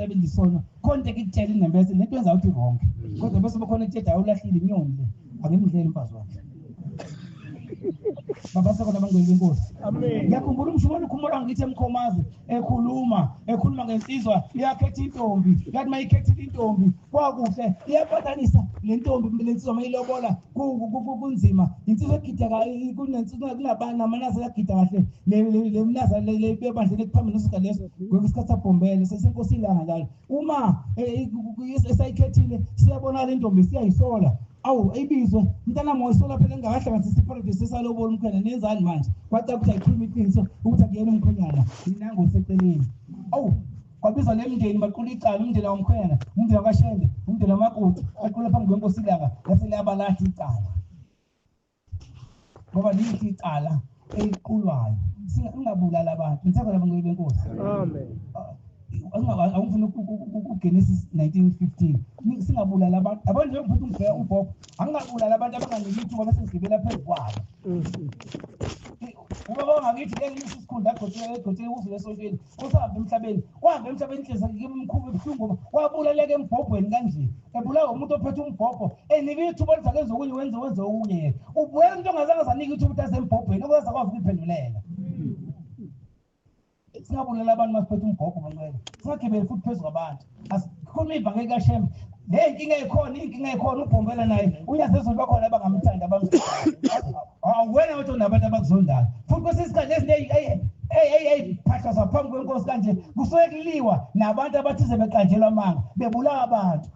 abelisono konke kutshela inembese lento yenza ukuthi wrong kodwa bese bekhona ethetha awulahlile inyoni le akemidlela umfazi wakhe baba sekona bangcwele benkosi amen ngiyakhumbula umshumane ukhumula ngithi emkhomazi ekhuluma ngensizwa yakhetha intombi yathi mayikhethile intombi kwakuhle iyaphatanisa le ntombi lensizwa mayilobola kunzima insizwa egideka kunensizwa kunabani namanaza yagida kahle le mnaza le bebandle ekuphambili nesikhathi leso ngokwesikhathi sabhombele sesenkosi ilanga njalo uma esayikhethile siyabona le ntombi siyayisola awu ayibizwe mntana moyisola phela engakahlanganisisi iparadise salobola umkhwenyana nenzani manje kwathi ukuthi ayikhuluma iqiniso ukuthi akuyena umkhwenyana ninango useceleni awu kwabizwa nemndeni baqula icala umndeni womkhwenyana umndeni wakashende umndeni wamakoti baqula phambi kwenkosi ilanga yasele abalathi icala ngoba lihle icala eliqulwayo singabulala abantu ngisakho bangcwele benkosi amen angifuna uGenesis 19:15 singabulala abantu njengokuthi umgcela uBob angingabulala abantu abanganiki ithuba bese sigibela phezu kwabo ubaba wangakithi ngeke isikhundla agcotshele uzule esontweni usahambe emhlabeni inhliziyo imkhulu ebuhlungu wabulaleke embhobhweni kanje ebulawa umuntu ophethe umbhobho enika ithuba elizakenza okunye wenze okunye ubuye umuntu ongazange zanika ithuba ukuthi asembhobhweni okwazi akwazi ukuyiphendulela singabulala abantu masiphethe umbhobho bangcwele singagibeli futhi phezu kwabantu asikhuluma ivangeli kaShem le inkinga ekhona ubhombela naye uyazezulu bakhona abangamthanda awuwena wethu nabantu abakuzondayo futhi kwesisikhathi esinye phahla zaphambi kwenkosi kanje kusuke kuliwa nabantu abathize beqanjelwa amanga bebulawa abantu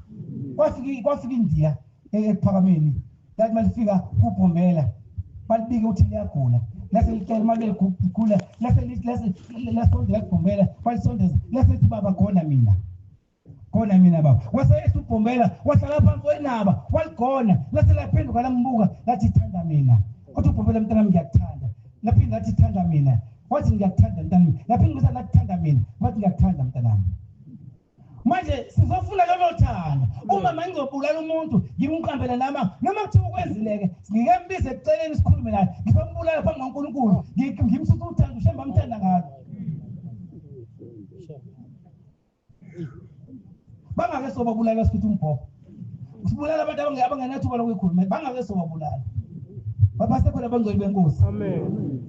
kwafika indiya ekuphakameni lathi malifika kubhombela balibike ukuthi liyagula lase licela imali eligula lasondela kubhombela balisondeza lasithi baba khona mina baba waseyesa ubhombela wahlala phansi wenaba waligona lase laphenduka lambuka lathi thanda mina uthi ubhombela mntana ngiyakuthanda laphinda lathi thanda mina wathi ngiyakuthanda mntana laphinda lathi thanda mina wathi ngiyakuthanda mntana manje sizofuna lolo thanda uma manje ngizobulala umuntu ngimqambela noma kuthiwa ukwenzileke ngikembize eceleni sikhulume naye ngizobulala phambi kaNkulunkulu ngimsusa uthanda ushemba mthanda ngalo bangake sobabulala sithi umbhobho sibulala abantu abangenathuba lokuyikhuluma bangake sobabulala babasekho labangcwele benkosi amen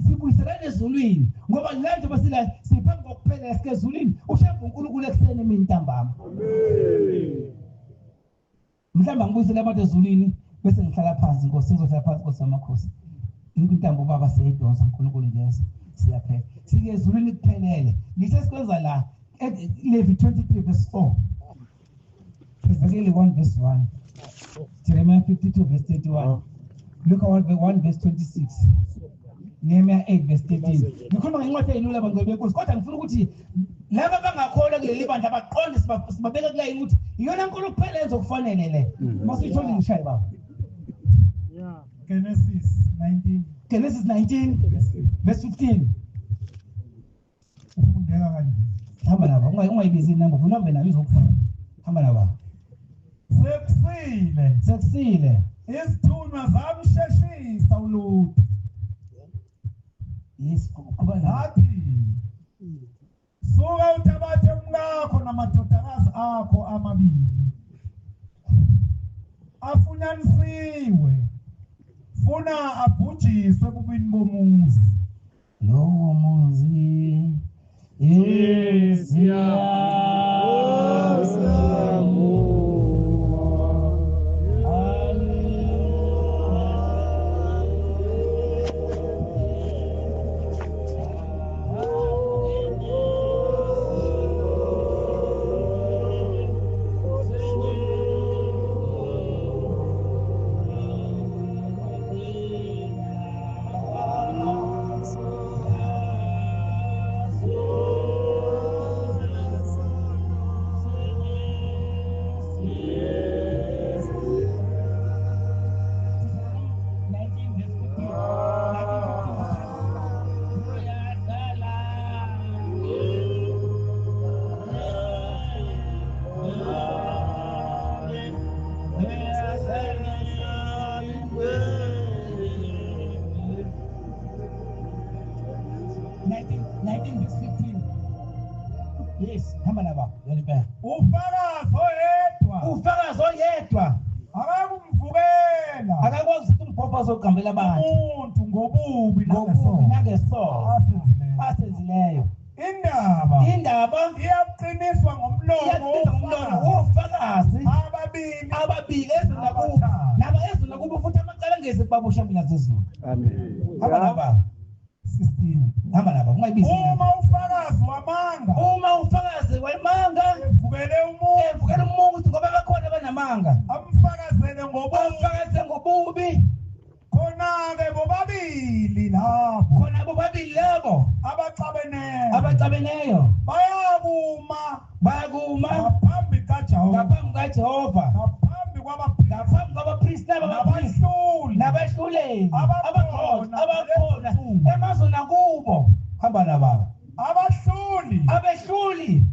sibuyiselane ezulwini ngoba lento basila siphambi kokuphela esikezulwini ushemba uNkulunkulu ekuseni emini ntambama amen mhlawumbe ngibuyisela abantu ezulwini bese ngihlala phansi inkosi sizohlala phansi inkosi yamakhosi intambo baba seyidonsa uNkulunkulu ngeza siyaphela sike ezulwini kuphelele ngithe sikwenza la Levi 23:4 Ezekiel 1:1 Jeremiah 52:31 Luke 1:26 Nehemiah 8:13 ngikhuluma ngencwadi eyilula bangcwele benkosi kodwa ngifuna ukuthi laba bangakholwa kuleli bandla baqonde sibabeka kulayini ukuthi iyona nkulu kuphela enzo kufanele le masithole ngishaye baba Genesis 19:15 ufundeka kanje hamba laba ungayibizi inamba uhambe nayo izokufuna hamba laba sekusile isithunywa zamsheshisa uLuthi yes kuba nathi suka uthabathe umkakho namadodakazi akho amabili afunyanisiwe funa abhujiswe kubini bomuzi lowo muzi yes Yes, hamba nababa. Yolibeka. ufakazi oyedwa Ufakazi oyedwa akakumvukela akakwazi ukuthi umphofa azogambela abantu umuntu ngobubi ngobubi nangesono asenzileyo. asenzileyo. Indaba iyaqiniswa ngomlomo Iyaqinisa ngomlomo wofakazi ababili ezinakubo naba ezinakubo futhi amacala angeze babusha mina zezulu. Amen. Hamba nababa. 16. Hamba nababa ungayibizi. Uma ufakazi wamanga Uma ufakazi wemanga evukele umuntu evukela umuntu ngoba bakhona banamanga amfakazele ngobubi bafakaze ngobubi khona-ke bobabili lapho khona bobabili labo abacabeneyo abacabeneyo bayakuma ngaphambi ngaphambi kaJehova ngaphambi kwabaphristi ngaphambi kwabaphristi nababaphristi nabahluleli abakhona emazweni akubo. Hamba nababa. Abehluli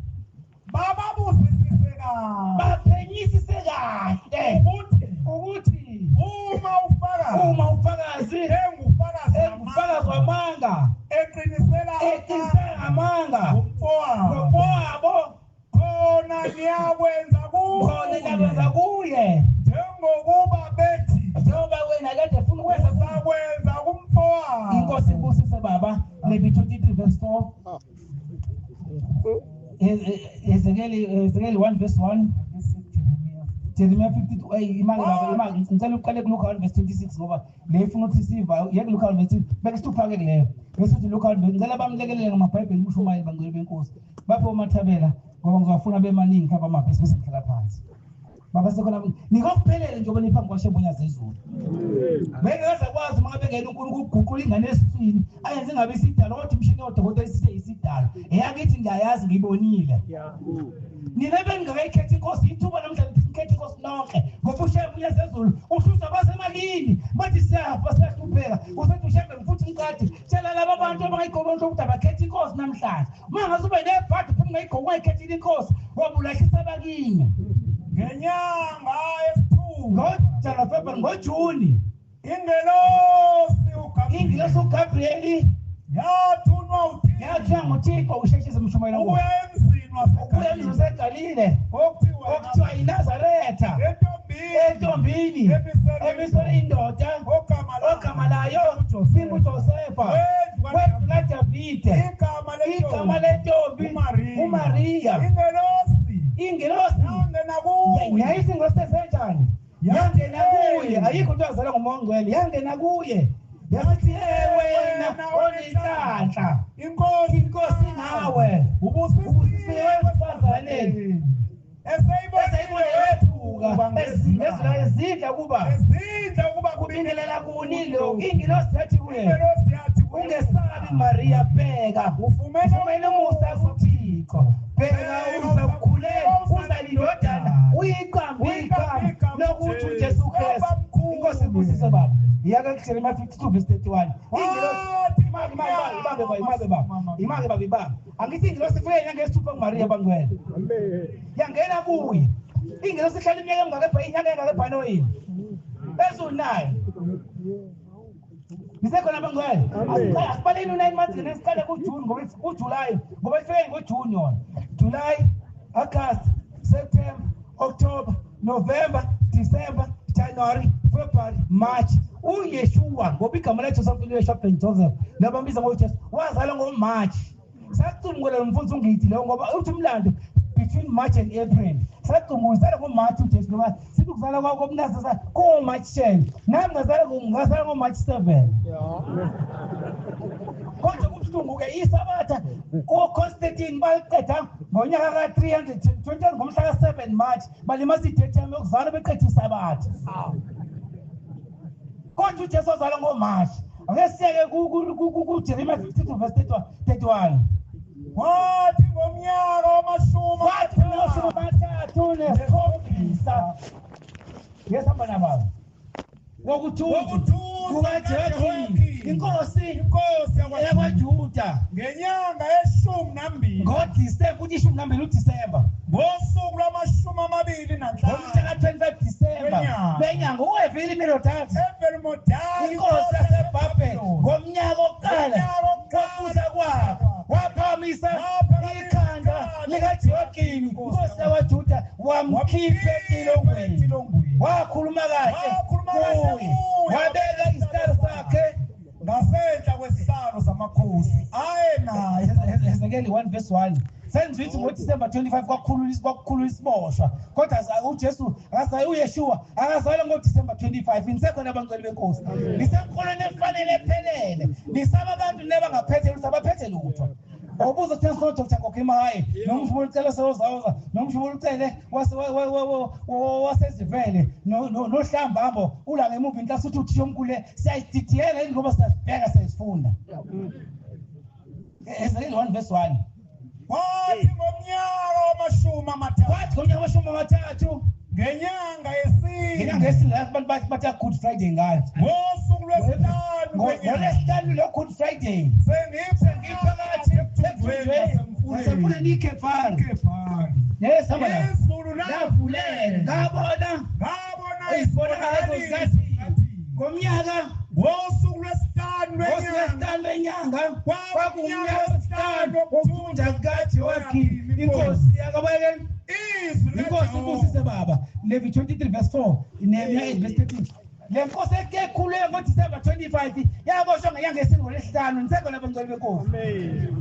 bababuzisise kahle baphenyisise kahle ukuthi uma ufakazi engufakazi wamanga eqinisela amanga ngomfowabo khona niyakwenza khona kuye njengokuba bethi njengoba wena kade funa ukwenza uzakwenza kumfowabo. inkosi ibusise baba. Maybe 23 verse 4. Ezekiel 1 verse 1. Jeremiah 52. Ngicela uqale kuLuka 1 verse 26 ngoba le ifuna ukuthi siva yeke Luka 1 verse beke sithupha-ke kuleyo bese Luka 1 verse ngicela bamlekelele ngamabhayibheli uMshumayeli bangcwele benkosi bapho umathabela ngoba ngizofuna bemaningi khapha amabhesi bese ngihlala phansi. Baba sekhona nikokuphelele njengoba niphambi kwashembonya zezulu. Bengeza kwazi uma bengena uNkulunkulu ukuguqula ingane esiswini ayenze ngabe isidala kodwa umshini wodokotela isise isidala eyakithi ngiyayazi ngibonile. Nina bengakayikhethi inkosi ithuba namhlanje ikhethi inkosi nonke ngoba ushembonya zezulu uhluza abasemalini bathi siyafa siyahlupheka usethi ushembe mfuthi umkade tshela laba bantu abangayigobonto ukuthi abakhethi inkosi namhlanje uma ngazube nebhadi futhi ungayigqoka ungayikhethile inkosi wabulahlisa abakini. Ngenyanga yesithupha ngoJanuwari ngoJuni ingelosi uGabrieli yathunwa nguThixo usheshise umshumayeli ubuya emzini waseGalile okuthiwa yiNazaretha entombini emisele indoda ogama layo singuJosefa wendlu kaDavide igama lentombi uMariya. Ingelosi yayisingosi esenjani yangena kuye ayikho into yazalwa nguMoya Ngcwele yangena kuye yathi wena oninhlanhla inkosi nawe ubusisiwe esifazaneni eseyibone wethuka ezidla kuba kubingelela kunilo. Ingelosi yathi kuye ungesabi Mariya, bheka ufumene umusa kuThixo, bheka uzakukhulela uzalindodana uyiqambe lokuthi uJesu Kristu. Inkosi ibusise baba. Yaka Jeremiah 52 verse 31. Imake baba. Angithi ingelosi ifike inyanga yesithupha kuMariya bangcwele. Yangena kuye. Ingelosi ihlala iminyaka engakepha inyanga engakepha noyini. Ezunayo. Nisekhona bangcwele. Asibaleni u9 months ngesikhathi kuJune ngoba uJuly ngoba ifike ngoJune yona. July, August, September, October, November, December, January, February, March. uYeshua ngoba igama lethu samfile uYeshua Joseph labambiza ngoJesu wazalwa ngoMarch. Sacungula mfundisi ungithi lo ngoba uthi umlando between March and April. Sacungula ngoMarch uJesu ngoba sithi kuzala kwakho kumnasa ko March 10. Nami ngazalwa ngoMarch 7. Kodwa kubuhlungu-ke isabatha ko-Constantine baliqeda ngonyaka ka-320 ngomhla ka-7 March balimasa idethi yami yokuzalwa beqeda isabatha. Kodwa uJesu wazalwa ngoMarch. Ake siyeke kuJeremiah 52 verse 31. Kwathi ngomnyaka wamashumi amathathu nesikhombisa. Yesihamba nababa. Wokuthuthu kukaJehoyakhini inkosi yakwaJuda ngenyanga ye12 ngoDisemba kuthi 12 uDisemba ngosuku lwamashumi amabili nanhlanu ngomhla ka-25 Disemba benyanga uEvili Merodach inkosi yaseBhabheli ngomnyaka wokuqala wokubusa kwabo waphamisa ikhanda yakini Inkosi yawaJuda wamkhipha etilongweni wakhuluma kahle kuye wabeka isitalo sakhe ngasenhla kwesihlalo samakhosi ayenaye. Ezekiel 1:1 senza ukuthi ngoDisemba 25 kwakukhulula isiboshwa kodwa uJesu uYeshua akazalwa ngoDisemba 25 nisekho nabangcwele benkosi nisemkholweni efanele ephelele nisaba abantu nebangaphethe ukuthi abaphethe lutho obuza ukuthi so Dr. Kokimaye nomshumuli ucela sewozawuza nomshumuli ucele wasezivele nohlambambo ula ngemuva inhlasi uthi uthisha omkhulu siyayididiyela yini ngoba siyabheka siyisifunda. Ezekiel 1:1 Wathi ngomnyaka wamashumi amathathu ngenyanga yesine abantu bathi Good Friday ngayo ngosuku lwesihlanu ngolesihlanu lo Good Friday sengiphakathi emfundweni ikhefari izulu lavulela ngabona ngomnyaka ngosuku lwesihlanu lwenyanga kwakunyaka wesihlanu wokufunda kukaJehoyakhini inkosi yakabayekeni inkosi ibusise baba. Levi 23:4 Nehemiah 8:13 le nkosi ekhulule ngoDisemba 25 yaboshwa ngenyanga yesine ngolesihlanu nisekho nabangcwele benkosi.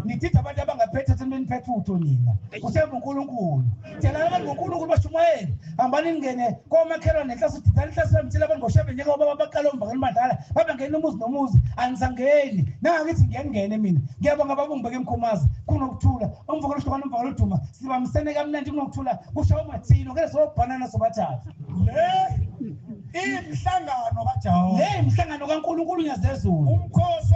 Nithithi abantu abangaphethe thembeni phethe utho nina usemba uNkulunkulu tshela abantu ngoNkulunkulu bashumayeli hambani ningene komakhelwane nenhlasi udidana inhlasi yamthela abantu ngoshebe njengoba babaqala umvakeli badala babangena umuzi nomuzi anisangeni nangakithi ngiyangena mina ngiyabonga babungibeke emkhomazi kunokuthula umvakeli uhlokana umvakeli uduma sibamsene kamnandi kunokuthula kusho uMathino ke sobhanana sobathathu imhlangano kaJehova imhlangano kaNkulunkulu nyazezulu umkhosi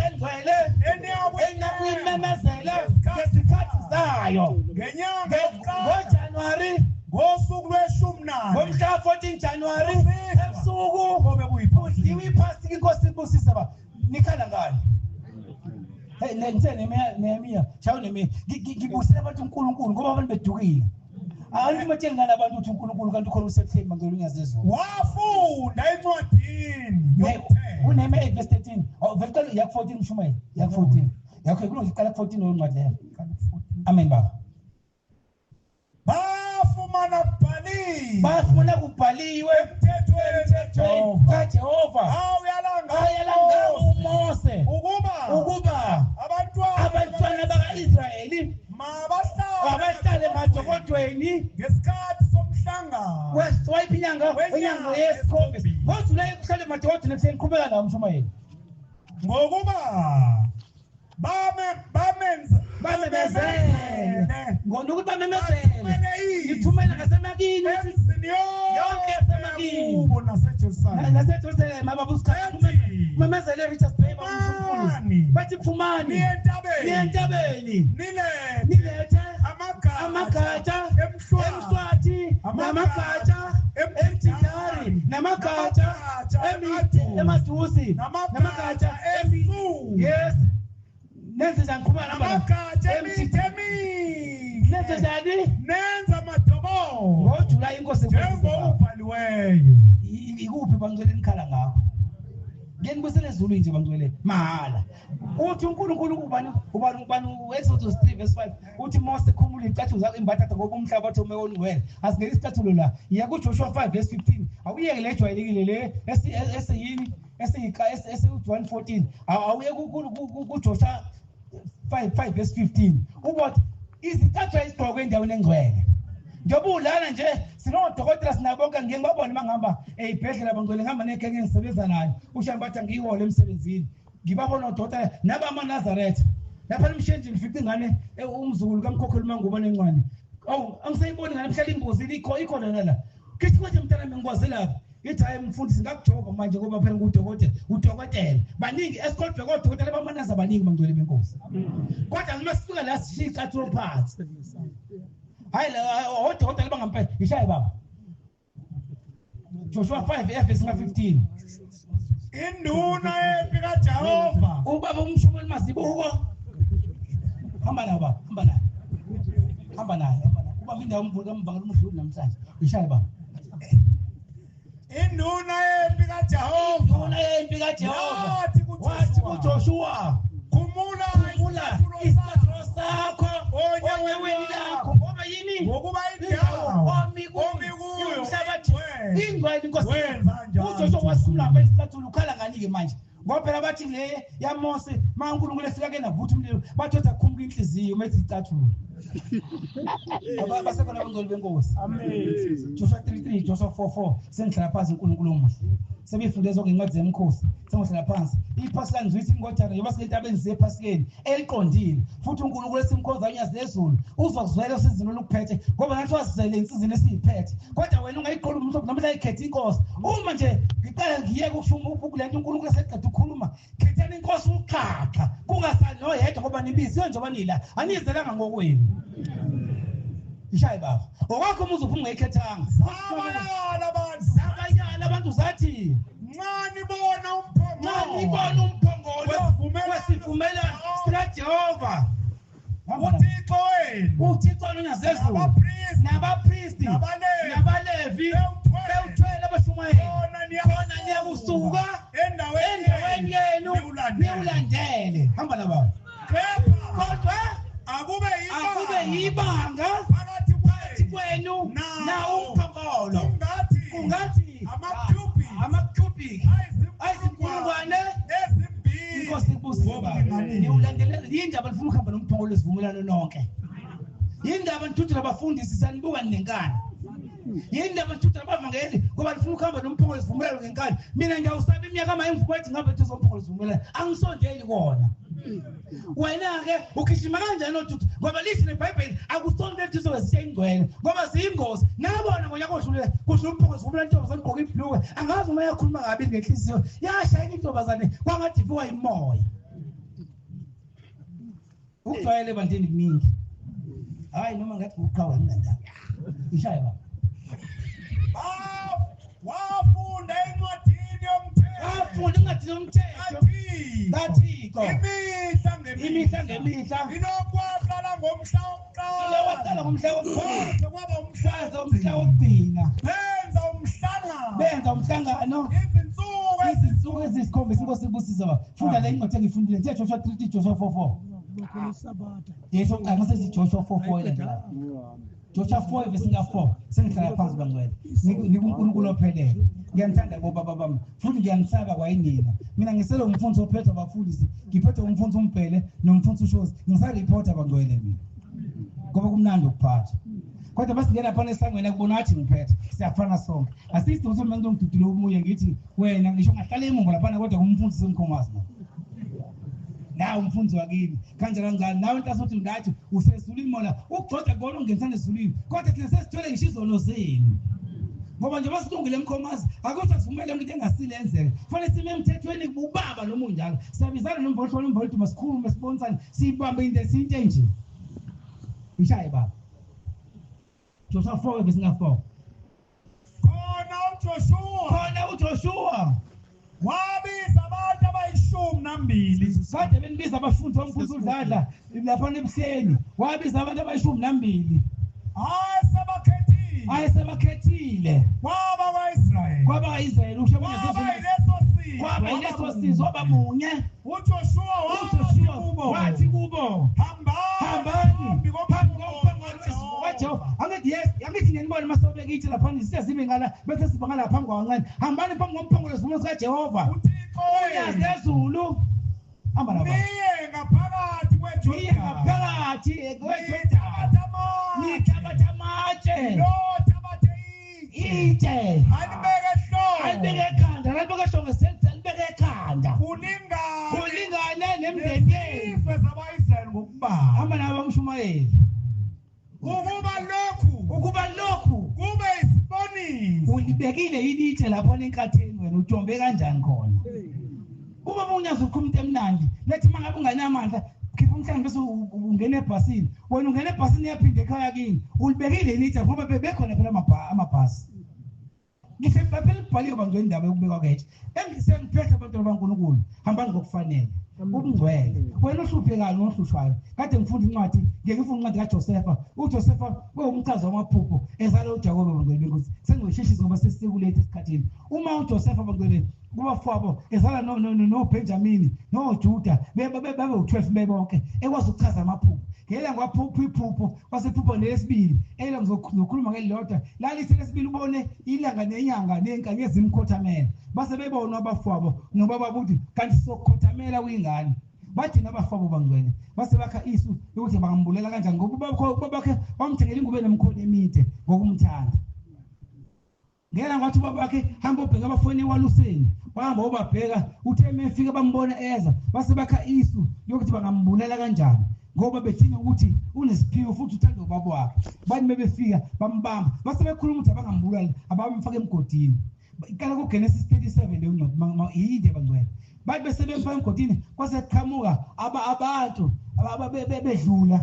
engcwele eniyabuyimemezele ngesikhathi zayo ngenyanga ngoJanuwari ngosuku lwe-14 ngomhla 14 January ebusuku ngobe kuyiphuziwe iphasika inkosi ibusise ba nikhala ngani. Hey nenthe Nehemiah chawo Nehemiah ngibusela abantu uNkulunkulu ngoba abantu bedukile alimathe ngana abantu ukuthi uNkulunkulu kanti ukhona uSeptember ngelungazezulu wafunda encwadini uNehemiah 8:13 vele yak 14 mshumayeli yak 14 yakho kuloqala 14 oncwadi leyo. Amen baba. Bafumana kubhaliwe emthethweni kaJehova ayalanga uMose ukuba abantwana bakaIsrayeli mabahlale emajokodweni ngesikhathi somhlangano weswipe inyanga yesikhombisa ngoJulayi kuhlale emajokodweni eseqhubeka nawo mshumayeli ngokuba bamemezele ngokuthi bamemezele ithumela ngasemakini yonke yasemakini naseJerusalem ababusikhathi memezele Richards Bay bathi phumani niyentabeni nilethe amagatsha emswati namagatsha emjidari namagatsha emadusi namagatsha yes nenza ngikhuluma namagatsha nenza amadobo ngoJulayi inkosi njengokubhaliweyo ikuphi bangcwele nikhala ngakho ngenibusele ezulu nje bangcwele mahala uthi uNkulunkulu ubani Exodus 3:5 uthi Mose khumula icathulo zakho imbathatha ngoba umhlaba wathi umewoni wena asingeke isicathulo la iya kuJoshua 5:15 awuyeke le ejwayelekile le esiyini esi1:14 awuye kuJoshua 5:15 ubothi izicathulo izigqoko endaweni engcwele njengoba ulana nje sinodokotela sinabonke ngeke babone mangihamba ezibhedlela bangcwele ngihamba nekheke ngisebenza nayo ushambatha ngiyihole emsebenzini ngibabona udokotela nabama Nazareth lapha emshenjini ngifika ingane umzukulu kamkhokheli manguba nencwane angisayiboni ngane mhlala imbuzi ikhona la kithi konke mntana mengikwazi lapha ithi hayi mfundisi ngakujova manje ngoba phela udokotela baningi esikolwe kodokotela bamanaza baningi bangcwele benkosi kodwa noma sifika la sishika to parts hayi la odokotela bangampela ishaye baba Joshua 5:15 induna epi kaJehova ubaba umshumeli mazibuko hamba naye ubaba indawo umvuka umvakela umdluli namhlanje ishaye baba induna epi kaJehova wathi kuJoshua khumula isicathulo sakho onyaweni lakho ngoba yini ngokuba indawo omikuyo umhlabathi ingcwele inkosi wenza njalo uJoshua wasulamba isicathulo ukhala ngani-ke manje ngoba phela bathi le yaMose ma uNkulunkulu efika ke navutha umlilo bathoza khumbuka inhliziyo methi icathulo abasekhona abangcwele benkosi amen Joshua 3:3 Joshua 4:4 sengihlala phansi uNkulunkulu omuhle sebefunde zonke incwadi zemkhosi sengihlala phansi iPhasikani ngizithi ingojana yoba silentabeni zePhasikeni eliqondile futhi uNkulunkulu esimkhonza unyazi lezulu uzokuzwela usizini olukuphethe ngoba nathi wasizele insizini esiyiphethe kodwa wena ungayiqola umuntu noma layikhetha inkosi uma nje ngiqala ngiyeke ukushuma ukulento uNkulunkulu eseqeda ukukhuluma khethani inkosi uqhaqa kungasali noyedwa ngoba nibiziwe njengoba nila anizelanga ngokwenu ishaye baba okwakho umuzi uphuma ngekhethanga abanyana abantu zathi ncane bona umphongolo wesivumelano sikaJehova uThixo uNyazi lezulu nabapristi nabalevi bewuthwele abashumayeli khona niyakusuka endaweni yenu niwulandele hamba nababa kodwa akube yibanga phakathi kwenu na umphongolo kungathi ama-cubic ayizinkulungwane ezimbili inkosi ibusile niwulandelela yindaba nifuna ukuhamba nomphongolo wesivumelwano nonke yindaba nithuthela abafundisi sanibuka nenkani yindaba nithuthela abavangeli ngoba nifuna ukuhamba nomphongolo wesivumelwano ngenkani mina ngiyawusaba iminyaka amayimvumo ethi ngihambe ethu zomphongolo wesivumelwano angisondeli kona wena-ke ukhishima kanjani othuthu ngoba lithi neBhayibheli akusondeli thiso wezishe ingcwele ngoba ziyingozi nabona ngonyaka odlule kudlula umphongolo wesivumelwano intombazane igqoke ibhluke angazi uma yakhuluma kabi ngenhliziyo yashayina intombazane kwangathi iviwa yimoya ukujwayele ebantwini kuningi hayi noma ngathi uqhawe nginandaba ishaye baba wafunda encwadini yomthetho kaThixo imihla ngemihla inokwaqala ngomhla wokuqala kwaba umhla wokugcina benza umhlangano izinsuku eziyisikhombisa inkosi ibusisa baba funda le incwadi engifundile nje Joshua 3 Joshua 4:4 yesho qanga sethi Joshua 4:4 Joshua 4:4 sengihlala phansi bangcwele nikuNkulunkulu ophelele ngiyamthanda bobaba bami futhi ngiyanisaba kwayinina mina ngisele umfundisi ophethe abafundisi ngiphethe umfundisi uMbhele nomfundisi uShozi ngisareport abangcwele mina ngoba kumnandi ukuphatha kodwa basingena phana esangweni akubona athi ngiphethe siyafana sonke asithi umuntu ngidudule umuye ngithi wena ngisho ngahlala emumva lapha kodwa umfundisi umkhomazi nawe umfundisi wakini kanjani nawe ntasothi ngathi usezulwini mona ukugcoda kona ungenisana ezulwini kodwa thina sesithwele ngisho izono zenu ngoba nje basilungile emkhomazi akuthi asivumele into engasilenzeka kufanele sime emthethweni kubaba noma unjalo siyabizana nombolotho masikhulume sibonisane sibambe into enje ishaye baba Joshua 4:4 khona uJoshua wabiza abantu abayishumi kade benibiza abafundi bomfundisi uDladla lapha ebuhleni wabiza abantu abayishumi ayesebakhethile kwaba-Israyeli kwaba yileso sizwe waba munye uJoshua wathi kubo hambani angithi ngenibone masobeke ithi laphana siyazibe ngala bese siba ngala phambi kwancane hambani phambi komphongolo wesivumelwano sikaJehova unyazi lezulu hamba nabo niye ngaphakathi kwethu nithabatha amatshe itshe alibeke ekhanda lalibeke ehlombe alibeke ekhanda kulingane nemndeni yenu zabayisrayeli ngokubala hamba nabo bamshumayeli ukuba lokhu kube isibonisi ulibekile yini itshe lapho enkatheni wena utyombe kanjani khona uma unyazi ukhumta emnandi lethi mangabe unganamandla khipha umhlanga bese ungena ebhasini wena ungena ebhasini yaphinde ekhaya kini ulibekile yini itshe ngoba bebekhona phela amabhasi ngihle phela ibhaliwe bangcwele indaba yokubekwa kwetshe engisengiphethe abantu baNkulunkulu hambani ngokufanele ubungcwele wena uhluphekayo nohlushwayo kade ngifunda incwadi ngifunda incwadi kaJosefa uJosefa umchazi wamaphupho ezala uJakobe bangcwele benkosi sengizosheshisa ngoba sesikulethe esikhathini uma uJosefa bangcwele kubafowabo ezala no Benjamin no Judah babe u12 bebonke ekwazi ukuchaza amaphupho ngela ngwaphupha iphupho wasephupho lesibili ela ngizokhuluma ngelilodwa lalithi lesibili ubone ilanga nenyanga nenkanyezi imkhothamela base bebona abafowabo nobaba ukuthi kanti sokhothamela uyingane bathi nabafowabo bangcwele base bakha isu ukuthi bangambulela kanjani ngoba babakhe wamthengela ingube nemkhono emide ngokumthanda ngela ngathi babakhe hamba ubheka abafoni ewaluseni wahamba ubabheka uthe mefika bambona eza base bakha isu yokuthi bangambulela kanjani ngoba bethina ukuthi unesiphiwo futhi uthanda ubaba wakhe bathi mebefika bambamba base bekhuluma ukuthi abangambulala abamfaka emgodini ikala ku Genesis 37 leyo ncwadi yide bangcwele bathi bese bemfaka emgodini kwase qhamuka abantu bedlula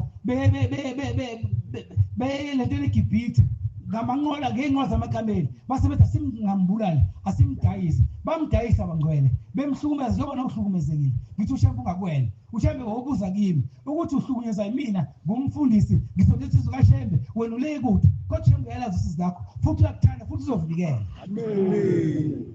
lentweni eGibhithe ngamanqola ngenqola zamakameli base bethi asimngambulala asimdayisa bamdayisa bangcwele bemhlukumeza njengoba nokuhlukumezekile ngithi ushembe ungakwena ushembe ngokubuza kimi ukuthi uhlukunyezwa yimina ngumfundisi ngisokuthi uzoKashembe wena ule kude kodwa shembe uyalazi usisi zakho futhi uyakuthanda futhi uzokuvikela amen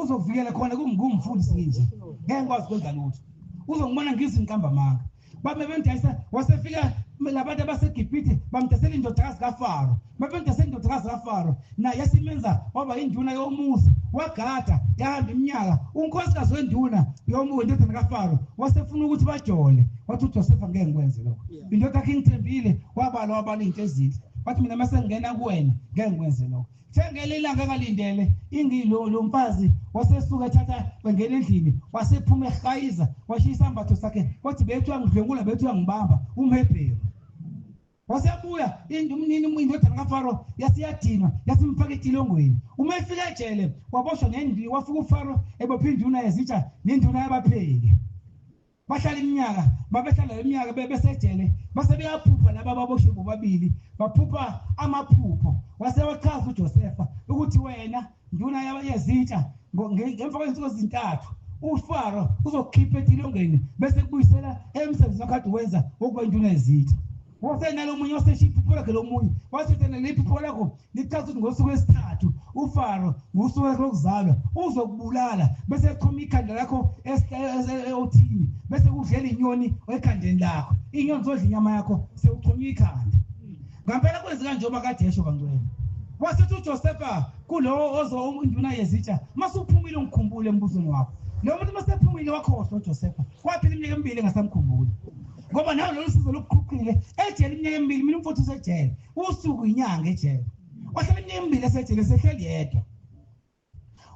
uzokuvikela khona kungumfundisi nje ngeke ngikwazi kwenza lutho uzongibona ngizinkamba manga babe bendayisa wasefika labantu abaseGibhithe bamdasela indodakazi kaFaro bamdasela indodakazi kaFaro naye yasimenza waba induna yomuzi wagada yahamba iminyaka unkosikazi wenduna yomndodana kaFaro wasefuna ukuthi bajole wathi uJosepha ngeke ngikwenze lokho indoda yakhe ingithembile wabala into ezile wathi mina mase ngena kuwena ngeke ngikwenze lokho thengele ilanga akalindele ingilo mfazi wasesuka ethatha wengena endlini wasephuma ehayiza washisa isambatho sakhe wathi bethu ngidlwengula bethu ngibamba umHebheru wasebuya umnini indodana kaFaro yasiyadinwa yasimfaka etilongweni uma efika ejele waboshwa nendini wafika uFaro ebopha induna yezitsha nenduna yabapheki bahlala iminyaka babehlala iminyaka besejele base beyaphupha laba baboshwe bobabili baphupha amaphupho wasewachaza uJosepha ukuthi wena nduna yezitsha ngemva kwezinsuku ezintathu uFaro uzokhipha etilongweni bese kubuyisela emsebenzini wakhe wenza ukuba induna yezitsha wasenalo omunye waseshiphupho lakhe lomunye wasethena lephupho lakho lichaza ukuthi ngosuku lesithathu uFaro ngosuku lokuzalwa uzokubulala bese eqhoma ikhanda lakho eothini bese kudlela inyoni ekhandeni lakho inyoni zodla inyama yakho sewuqhoma ikhanda ngampela kwenzeka njengoba kade esho bangcwele wasethi uJosepha kulo induna yezitsha masuphumile ngikhumbule embuzweni wakho lo muntu masephumile wakhohlwa uJosepha kwaphela iminyaka emibili engasamkhumbuli ngoba nawo lo sizo lokuqhuqile ejele iminyaka emibili mina umfowethu usejele usuku inyanga ejele wahlala iminyaka emibili esejele sehleli yedwa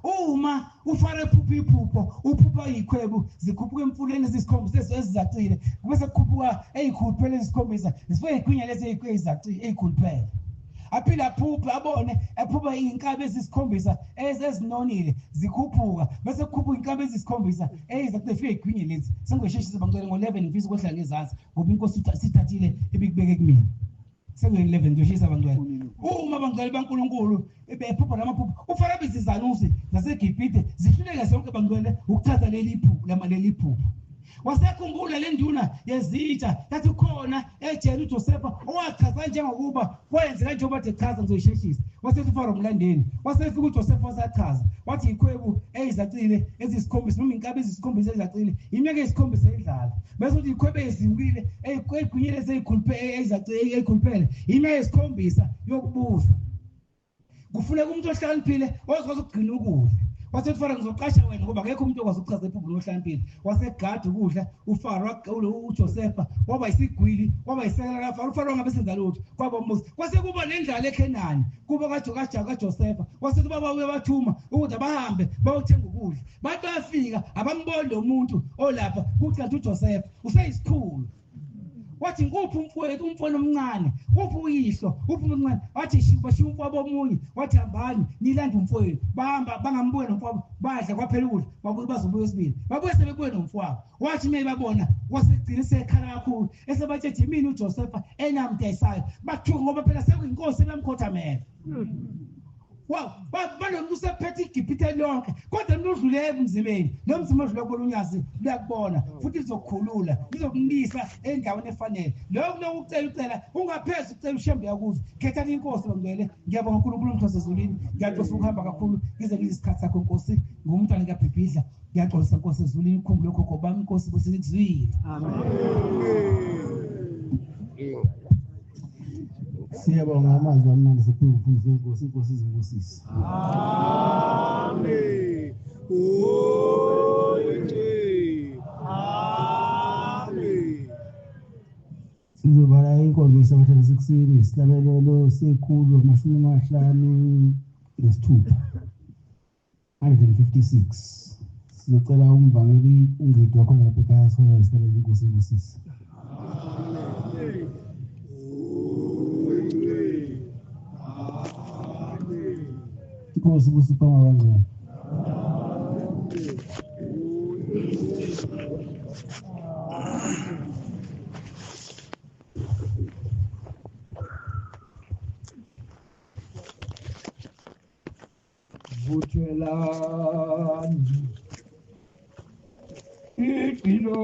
uma uFaro ephupha iphupho uphupha izikhwebu zikhuphuka emfuleni ezisikhombisa ezizacile bese kukhuphuka ezikhuluphele ezisikhombisa zifike igwinya lezi ezizacile ezikhuluphele aphila phupha abone ephupha inkabe ezisikhombisa ezinonile zikhuphuka bese kukhuphuka inkabe ezisikhombisa ezizacile fike igwinya lezi sengisheshise bangcwele ngo11 ngifisa ukwehla ngezansi ngoba inkosi sithathile ebikubeke kumina sekuyi11 ngiyoshisa bangcwele uma bangcwele baNkulunkulu bephupha namaphupho uFaro bizizanusi zaseGibhithe zihluleka zonke bangcwele ukuchaza leli phupho wasekhumbula le nduna yezitsha yathi khona ejele uJosepha owachaza njengokuba kwenzeka njengoba bathe chaza ngizoyisheshisa wasethi uFaro mlandeni wasefika uJosepha wasachaza wathi ikhwebu ezizacile ezisikhombisa noma inkabe ezisikhombisa ezizacile iminyaka ezisikhombisa edlala bese uthi ikhwebu ezimbili egwinyele ezikhuluphele ezizacile ezikhuluphele iminyaka ezisikhombisa yokubusa kufuneka umuntu ohlakaniphile ozokwazi ukugcina ukudla wasethi uFaro ngizoqasha wena ngoba akekho umuntu okwazi ukuchaza iphupho nohlakaniphile wasegada ukudla uFaro uJosepha waba isigwili waba isekela kaFaro uFaro ngabe senza lutho kwaba umuzi kwasekuba nendlala eKhenani kuba kaJosepha wasethi baba uyabathuma ukuthi abahambe bayothenga ukudla bathi bafika abambona lo muntu olapha kuthi kanti uJosepha useyisikhulu wathi nguphi umfowethu umfana omncane uphi uyihlo uphi omncane wathi bashiya umfowabo omunye wathi hambani nilanda umfowethu bahamba bangambuye nomfowabo badla kwaphela ukudla babuye bazobuya esibili babuye sebebuye nomfowabo wathi mele babona wasegcina sekhala kakhulu esebathethi mina uJosepha enamdayisayo bathuka ngoba phela sekuyinkosi lamkhothamela balomuntu usephethe igibhithe lonke kodwa nidlule emzimeni nomzimba odlule kolunyazi luyakubona futhi lizokukhulula lizokunisa endaweni efanele lokho ucela ungaphezulu ucela ushembe yakuzo khetha inkosi bangcwele ngiyabonga uNkulunkulu umthosa ezulwini ngiyaxolisa ukuhamba kakhulu ngize ngizisikhathi sakho Nkosi ngumntwana kaBhibhidla ngiyaxolisa Nkosi ezulwini ikhumbulo lokho bami Nkosi busikuzwile amen. Siyabonga amazwi amnandi siphiwe umfundisi wenkosi inkosi izingusisi. Amen. Amen. Sizobala inkonzo yesabatha sekuseni isilalelo sekhulu 56 156 sizocela umvangeli ungedi wakho lapha ekhaya sona isilalelo inkosi izingusisi. Inkosi busipama kanjani? Vuthelani ipilo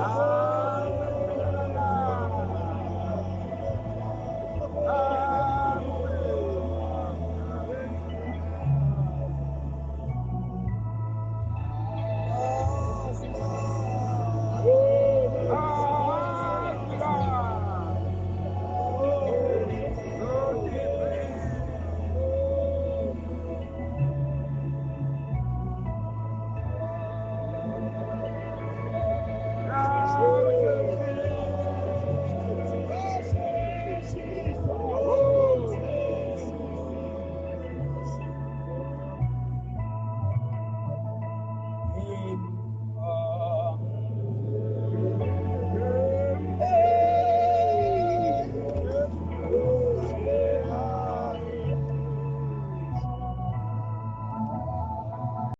Ah.